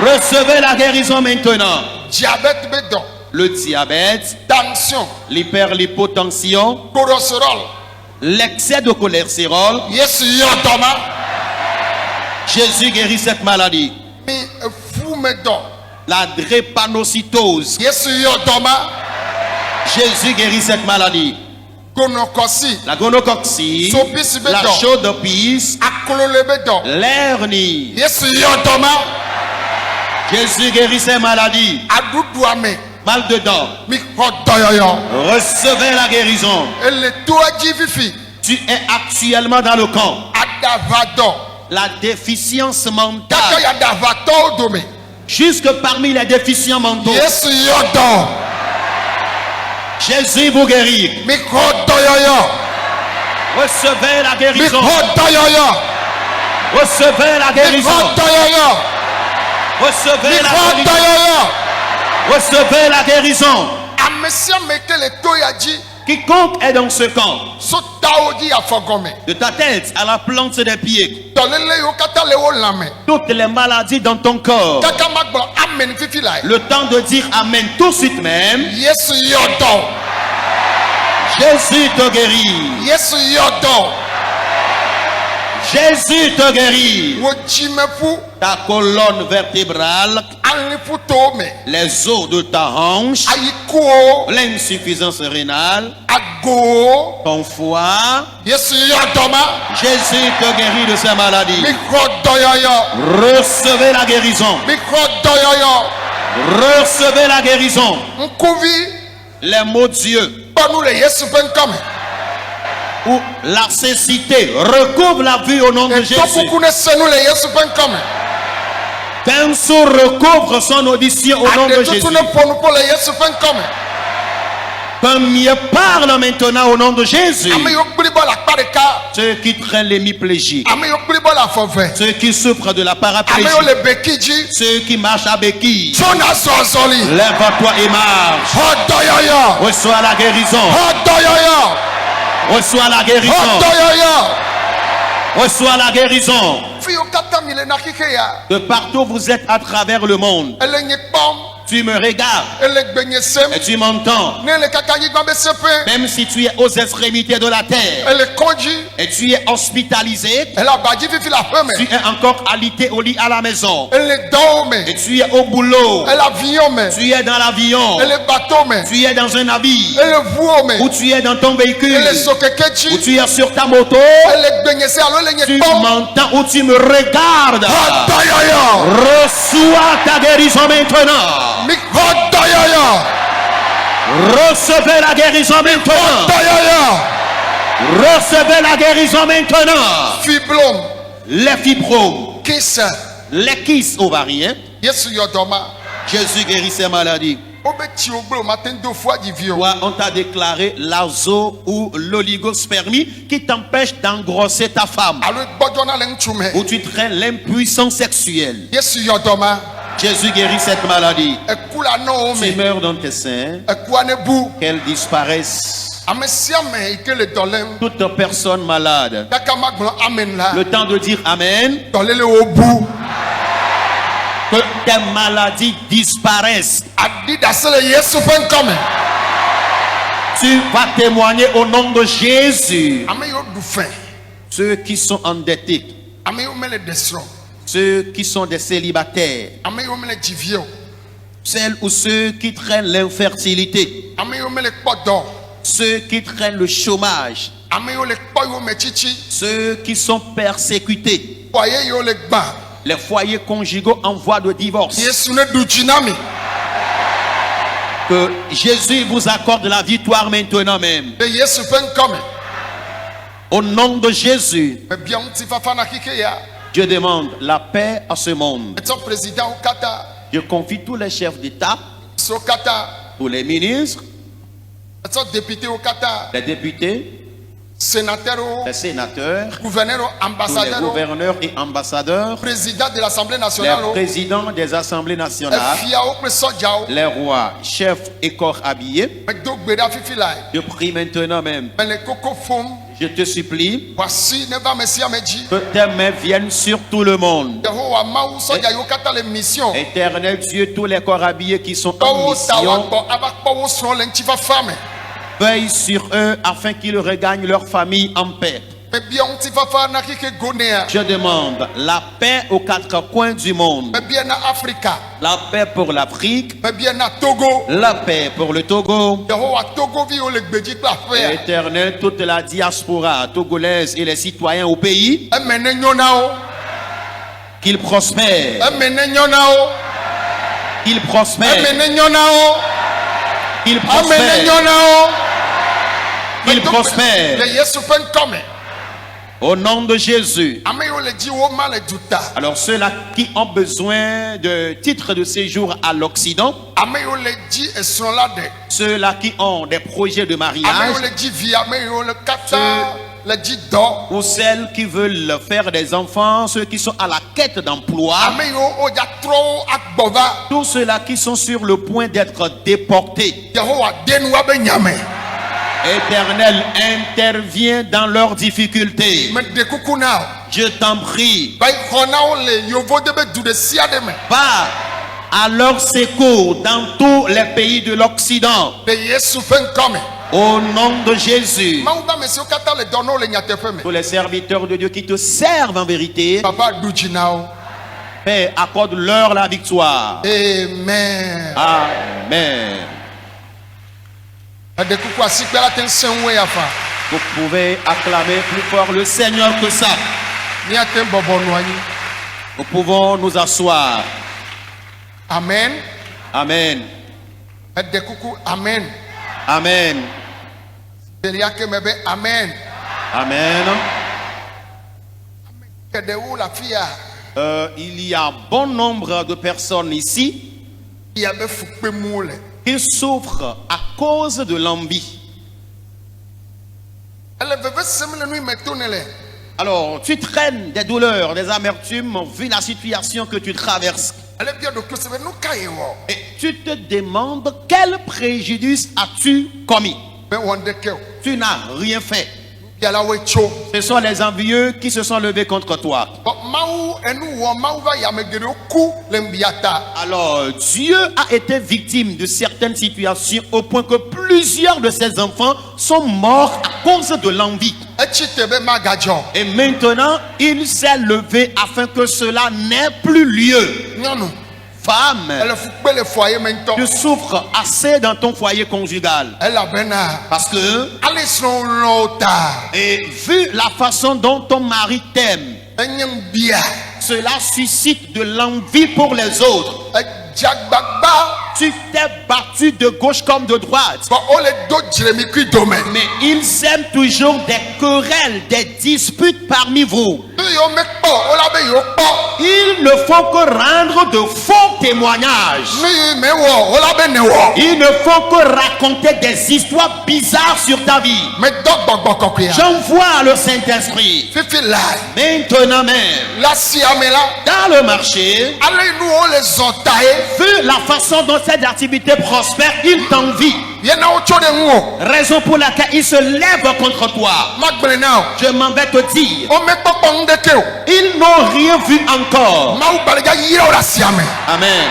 Recevez la guérison maintenant. Diabète be dɔ. Le diabète, Tension. l'hyperlipotension, Cholestérol. l'excès de cholestérol, Yesu yɔ dɔ ma. Jésus guérit cette maladie. Mi eƒu me dɔ. La drépanocytose, Yesu yɔ dɔ ma. Jésus guérit cette maladie. Gonɔkɔsi. La gonocoxie, Sopisi be la dɔ. chaude de pisse, Aklole be dɔ. l'hernie. Yesu yɔ dɔ ma. Jésus guérit ces maladies. Aɖuɖua me. Mal de dents. Mi xɔ dɔyɔyɔ. Recevez la guérison. Ele toa dzi fifi. Tu es actuellement dans le camp. Adavadɔ. La déficience Gake mentale. ya davatɔwo dome. Jusque parmi les déficients mentaux. Yesu yɔ dɔ. Jésus vous guérit. Mi xɔ dɔyɔyɔ. Recevez la Mi guérison. xɔ dɔyɔyɔ. Recevez la Mi guérison. xɔ dɔyɔyɔ. Mi Recevez la xɔ guérison. dɔyɔyɔ. Recevez la guérison. Ame sia ame ke le to ya dzi Quiconque est dans ce camp, so tawo dzi afɔgɔme de ta tête à la plante des pieds, dɔléle yiwo katã le wo lãme toutes les maladies dans ton corps, kaka magbɔ amen fifi la le temps de dire amen tout de suite même, yesu yɔ dɔ Jésus te guérit. yesu yɔ dɔ Jésus te guérit. wo dzimeƒu Ta colonne vertébrale, aliƒu to me les os de ta hanche, ayikuwo l'insuffisance rénale, agowo ton foie. yesu yɔ dɔ ma Jésus te guérit de ces maladies. mixɔ dɔyɔyɔ Recevez la guérison. mixɔ dɔyɔyɔ Recevez la guérison. ŋkuvi Les mots Dieu kpɔnu le yesu ƒe ŋkɔme ou la cécité recouvre la vue au nom de Jésus. etɔkuku ne senu le yesu ƒe ŋkɔme Qu'un sourd recouvre son audition au nom de Jésus. aɖetutu ne ƒonuƒo le yesu ƒe ŋkɔme Qu'un mieux parle maintenant au nom de Jésus. ame yiwo kpli bɔ le akpa ɖeka Ceux qui traînent l'hémiplégie, ame yiwo kpli bɔ le afɔ ve ceux qui souffrent de la ame paraplégie, yiwo le beki dzi ceux qui marchent à béquille, tso na zɔ azɔli lève-toi et marche. xɔ dɔyɔyɔ Reçois la guérison. xɔ dɔyɔyɔ Reçois la xɔ guérison. dɔyɔyɔ Reçois la guérison. fi yiwo katã mi le na xixe ya De partout vous êtes à travers le monde. ele nye kpɔm Tu me regardes ele gbenye sem et tu m'entends. ne le kaka anyigba be seƒe Même si tu es aux extrémités de la terre ele kɔdzi et tu es hospitalisé, ele abadzi fifi le aƒe tu me es encore alité au lit à la maison ele dɔwo me et tu es au boulot, ele avion me tu es dans l'avion, ele bateau me tu es dans un navire, ele ʋuwo me ou tu es dans ton véhicule, ele zokeke ou dzi tu es sur ta moto, ele gbenye se alo ele nye tu kpɔm m'entends ou tu me regardes. xɔ dɔyɔyɔ Reçois ta guérison maintenant. mi xɔ dɔyɔyɔ Recevez la guérison maintenant. dɔyɔyɔ Recevez la guérison maintenant. fiblom Les fibromes, kise les kystes ovariens. yesu yɔ dɔ ma Jésus guérit ces maladies. wo be tsi wo gble o ma te ŋu do fu adzi o Toi, on t'a déclaré l'azo ou l'oligospermie qui t'empêche d'engrosser ta femme. alo gbɔdzɔna le ŋutsu me Ou tu traînes l'impuissance sexuelle. yesu yɔ dɔ ma Jésus guérit cette maladie. eku la nɔ wo Tu me meurs dans tes seins, ekua ne bu qu'elle disparaisse. ame sia ame yi ke le dɔ lém Toute personne malade. kaka ma gblɔ amen la Le temps de dire Amen. dɔléle wo bu Que tes maladies disparaissent. adi dase le yesu ƒe ŋkɔme Tu vas témoigner au nom de Jésus. ame yiwo ɖu fɛ Ceux qui sont endettés, ame yiwo mele ɖe srɔ̃ ceux qui sont des célibataires, ame yiwo mele dzi vi o celles ou ceux qui traînent l'infertilité, ame yiwo mele kpɔ dɔ ceux qui traînent le chômage, ame yiwo le kpɔ yiwo me tsitsi ceux qui sont persécutés, foyer yiwo le gbã les foyers conjugaux en voie de divorce. yesu ne ɖu dzi na mi Que Jésus vous accorde la victoire maintenant même. le yesu ƒe ŋkɔme Au nom de Jésus, mebia ŋutifafa na xixe ya je demande la paix à ce monde. etsɔ président wo katã Je confie tous les chefs d'État, so katã tous les ministres, etsɔ député wo katã les députés, sénateur wo les sénateurs, gouverneur wo tous les ambassadeur wo gouverneurs et ambassadeurs, président de l'assemblée les nationale wo présidents des assemblées nationales, efiawo kple sɔdzawo les rois, chefs et corps habillés. medo gbe ɖa fifi lae Je prie maintenant même, mele koko fom je te supplie, wòasi ne va ame sia ame dzi que tes mains viennent sur tout le monde. yehowa mawu sɔdza yiwo katã le mission Éternel Dieu, tous les corps habillés qui sont en tɔwo ta mission, woagbɔ ava kpɔ wo srɔ̃ le ŋutifafa me veille sur eux afin qu'ils regagnent leur famille en paix. mebia ŋutifafa na xixe go nea Je demande la paix aux quatre coins du monde. mebia na afrika La paix pour l'Afrique, mebia na togo la paix pour le Togo. yehowa togoviwo le gbedzi kple aƒea Éternel, toute la diaspora togolaise et les citoyens au pays, eme ne nyo na wo qu'ils prospèrent, eme ne nyo na wo qu'ils eme prospèrent, ne nyo na wo qu'ils ame ne prospèrent, nyo na wo qu'ils le prospèrent. yesu ƒe ŋkɔme Au nom de Jésus. ame yiwo le dzi wo ma le duta Alors ceux-là qui ont besoin de titres de séjour à l'Occident, ame yiwo le dzi esrɔ̃ la ɖe ceux-là qui ont des projets de ame mariage, yiwo le dzi vi ame yiwo le katã le dzi dɔ ou celles qui veulent faire des enfants, ceux qui sont à la quête d'emploi, ame yiwo wodza trɔ wo agbɔ va tous ceux-là qui sont sur le point d'être déportés. yehowa de nu abe nyame Éternel, interviens dans leurs difficultés. me de kuku na o. Je t'en prie, Ba xɔ na wo le yovo de be du ɖe sia ɖe me. pars à leur secours dans tous les pays de l'Occident. De Yesu ƒe ŋkɔ me. Au nom de Jésus, Mawu be ame siwo katã le dɔ na wo le nyateƒe me. tous les serviteurs de Dieu qui te servent en vérité, Papa ɖu dzi na wo. Père, accorde-leur la victoire. Amen. Amen. Eɖe kuku asikpe la te ŋusẽ ŋue afa. Vous pouvez acclamer plus fort le Seigneur que ça. Míate bɔbɔ nɔ anyi. Nous pouvons nous asseoir. Amen. Amen. Eɖe kuku amen. Amen. Elia ke me be amen. Amen. Geɖewo le afi ya. Il y a bon nombre de personnes ici Ya be fukpem wo le. qui souffrent à cause de l'envie. Ele veve sem le nu yi me to ne le. Alors, tu traînes des douleurs, des amertumes, vu la situation que tu traverses. Ele bia ɖokui se be nu ka ye wɔ. Et tu te demandes quel préjudice as-tu commis. Me wɔ ŋɖeke o. Tu n'as rien fait. Bia la woe tso. Ce sont les envieux qui se sont levés contre toi. Bɔn Mawu enu wɔ Mawu va yame geɖewo ku le ŋbia ta. Alors, Dieu a été victime de certaines situations au point que plusieurs de ses enfants sont morts à cause de l'envie. Etsi te be magadzɔ. Et maintenant, il s'est levé afin que cela n'ait plus lieu. Nyɔnu. Femme, Ele fukpe le foyer me tu ŋutɔ. souffres assez dans ton foyer conjugal. Elabena. Parce que, Ale srɔ̃ lɔ wo ta. et vu la façon dont ton mari t'aime, Enye ŋbia. cela suscite de l'envie pour les autres. Edzagbagba. Tu t'es battu de gauche comme de droite. Bɔn wole do dzremikui dome. Mais ils sèment toujours des querelles, des disputes parmi vous. Nu yiwo mekpɔ wola be yewo kpɔ. Ils ne font que rendre de faux témoignages. Nu yi mewɔ wola be ne wɔ. Ils ne font que raconter des histoires bizarres sur ta vie. Medɔ gbɔgbɔ kɔkɔea. J'envoie le Saint-Esprit. Fifi la. Maintenant même, La siame la. dans le marché, Ale nuwo le zɔn ta ye. vu la façon dont cette activité prospère, ils t'envient. Yena wo tso ɖe ŋu o. Raison pour laquelle ils se lèvent contre toi. Magblẽ na o. Je m'en vais te dire, Wo mekpɔkpɔ ŋɖeke o. ils n'ont rien vu encore. Mawu gbalẽdza yra wo le asiame. Amen.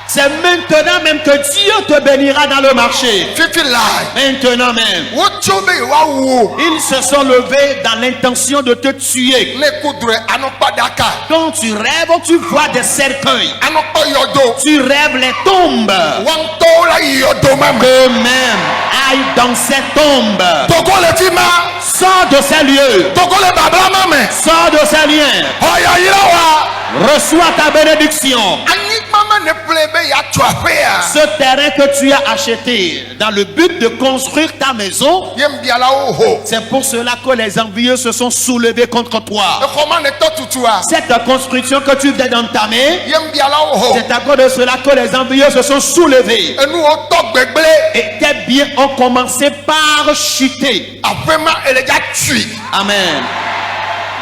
C'est maintenant même que Dieu te bénira dans le marché. Fifi la. Maintenant même. Wotso be yewoawu wo. Ils se sont levés dans l'intention de te tuer. Ne kudrɛ anɔkpa ɖaka. Quand tu rêves, tu vois des cercueils. Anɔkpɔ yɔdo. Tu rêves les tombes. Wɔntɔwo la yi yɔdo me me. Eux-mêmes aillent dans ces tombes. Togo le fi ma. Sors de ces lieux. Togo le babla ma me. Sors de ces liens. Ɔya yira wa. Reçois ta bénédiction. Anyigba me ne ƒle be yeatu aƒea. Ce terrain que tu as acheté dans le but de construire ta maison, Ye ŋbialawo ho. c'est pour cela que les envieux se sont soulevés contre toi. Exɔma ne tɔ tutua. Cette construction que tu viens d'entamer, Ye ŋbialawo ho. c'est à cause de cela que les envieux se sont soulevés. Enuwo tɔ gbegble. Et tes biens ont commencé par chuter. Aƒema ele dza tui. Amen.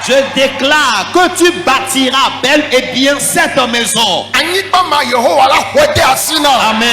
Je déclare que tu bâtiras bel et bien cette maison. Anyigba ma Yehowa la xɔe de asi na. Amen.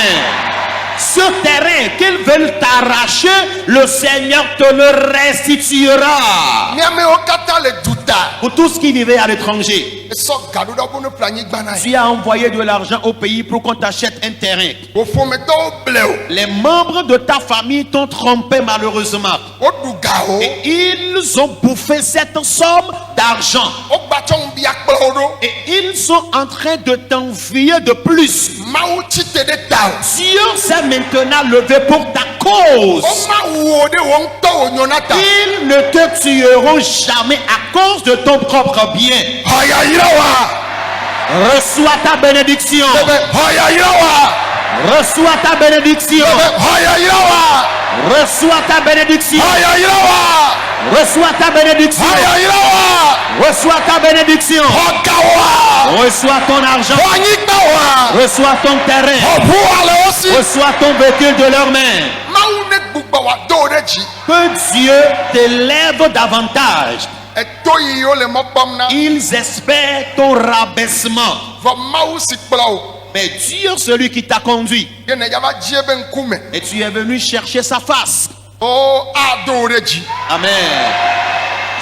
Ce terrain qu'ils veulent t'arracher, le Seigneur te le restituera. Miamewo katã le duta. Pour tous qui vivaient à l'étranger, Esɔ gaɖoɖɔ bo ne ƒle anyigba na ye. tu as envoyé de l'argent au pays pour qu'on t'achète un terrain. Wo ƒometɔwo ble o. Les membres de ta famille t'ont trompé malheureusement. Woɖu ga o. Et ils ont bouffé cette somme d'argent. Wogba tsɔ ŋubia kplɔ wo ɖo. Et ils sont en train de t'envier de plus. Mawu tsi te ɖe ta o. Dieu s'est maintenant levé pour ta cause. Woma wu wo ɖe wo ŋutɔ wo nyo na ta. Ils ne te tueront jamais à cause de ton propre bien. Ɔya yira wa. Reçois ta bénédiction. Ebe ɔya yira wa. Reçois ta bénédiction. Ebe ɔya yira wa. Reçois ta bénédiction. Ɔya yira wa. Reçois ta bénédiction. Ɔya yira wa. Reçois ta bénédiction. Ɔga wa. Reçois ton argent. Ɔnyigba wa. Reçois ton terrain. Ɔʋu ale wo si. Reçois ton véhicule de leurs mains. Mawu ne gbugbɔ wa do wo ɖe dzi. Que Dieu t'élève davantage. Eto yiwo le mɔ kpɔm na. Ils espèrent ton rabaissement. Vɔ Mawu si kplɔ wo. Mais Dieu, celui qui t'a conduit, ye ne yava dzi ebe ŋkume. et tu es venu chercher sa face. O ado wo ɖe dzi. Amen.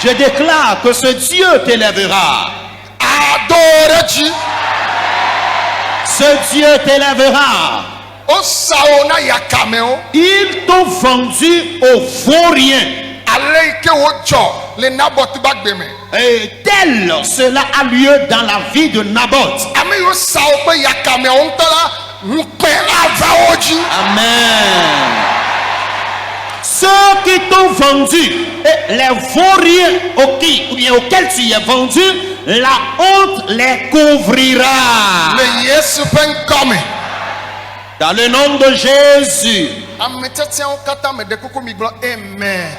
Je déclare que ce Dieu t'élèvera. Ado wo ɖe dzi. Ce Dieu t'élèvera. O sa wo na yakamewo. Ils t'ont vendu au vaurien. Ale yi ke wodzɔ le Nabot ba gbe me. Et tel cela a lieu dans la vie de Naboth. Ame yiwo sa wo ƒe yakamewo ŋutɔ la ŋukpe ava wo dzi. Amen. Ceux qui t'ont vendu, et les vauriens auxquels tu es vendu, la honte les couvrira. Le Yesu ƒe ŋkɔ me. Dans le nom de Jésus, Ame tiatiawo katã me ɖe kuku mi gblɔ amen.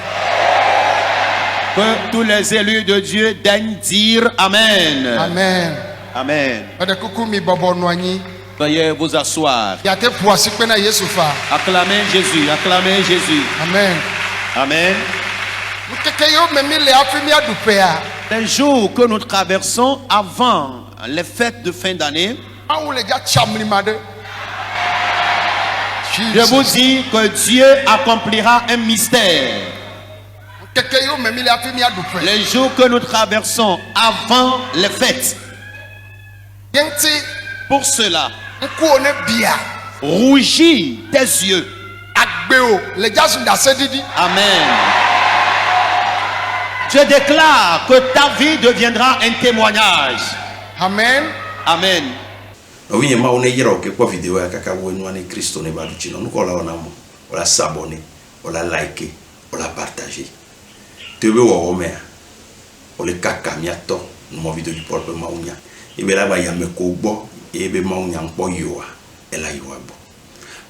que tous les élus de Dieu daignent dire Amen. Amen. Amen. Ɖe kuku mi bɔbɔ nɔ anyi. Veuillez vous asseoir. Yate ƒo asikpe na Yesu fa. Acclamez Jésus, acclamez Jésus. Amen. Amen. Ŋkeke yiwo me mi le hafi miaɖu ƒea. Les jours que nous traversons avant les fêtes de fin d'année, Mawu le dza tsamlima ɖe. je vous dis que Dieu accomplira un mystère. Ŋkeke yiwo me mi le hafi miaɖu ƒe. Les jours que nous traversons avant les fêtes, Ye ŋuti pour cela, ŋkuwo ne bia. rougis tes yeux. Agbewo le dza zu ɖase ɖiɖi. Amen. Je déclare que ta vie deviendra un témoignage. Amen. Amen. Nɔvinye mawo ne yɛrɛ o ke kpɔ video ya kaka wo enua ne Kristo ne ba du tsi nɔ nukɔ la wɔna mo wòla s'abonner wòla liker wòla partager to ebe wɔwɔ mea wòle kaka miatɔ numɔvi do dipɔl ƒe mawu nya ebe la ba yame ko gbɔ ebe mawu nya ŋkpɔ yiwa ela yiwa gbɔ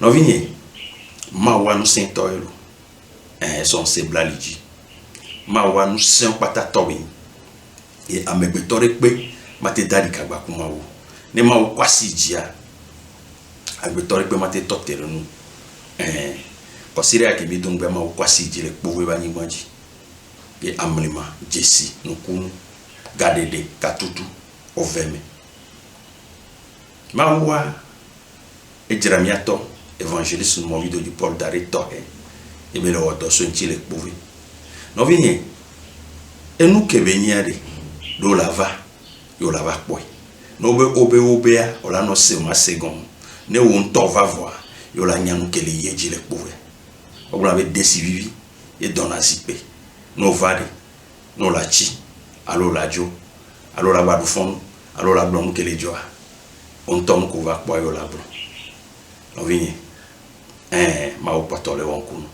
nɔvinye mawu anusẽtɔ ye lo sɔn se bla li dzi mawu anusẽ kpata tɔ be ye amegbetɔ ɖe kpe mate da ɖi kagba ku mawu. Ne mawu kɔ asi dzia agbetɔ ɖe kpe mate tɔ te ɖe nu kɔsiɖe yake mi do ŋgbe mawu kɔ asi dzi le kpovo ebe anyigba dzi ye amlima dzesi nukunu gaɖeɖe katutu ove me mawua edzra miatɔ evangeliste numɔvi do di Paul da ɖe tɔxɛ ebe le wɔ dɔ so ŋuti le kpove nɔvinye enu ke be nyia ɖe ɖo la va ye wòla va kpɔe. No be obea ola no se ma segon ne wo ntɔ va voa yo la nyanu kele ye dzi le kpove obla be desi vivi e dona zikpe no vade no la chi alo la dzo alo la ba du fon alo la blom kele dzoa on tom ko va kpɔ yo la blo no vinye ma o patole wonkunu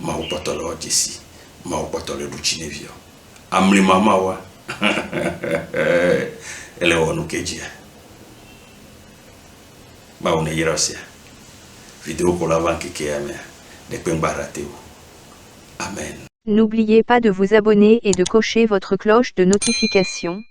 ma o patole o jesi ma o patole du chinevio amli mama wa ele wonu kejia ba one yirasia vidéo pour la banque qui est de pembarateo. Amen. N'oubliez pas de vous abonner et de cocher votre cloche de notification.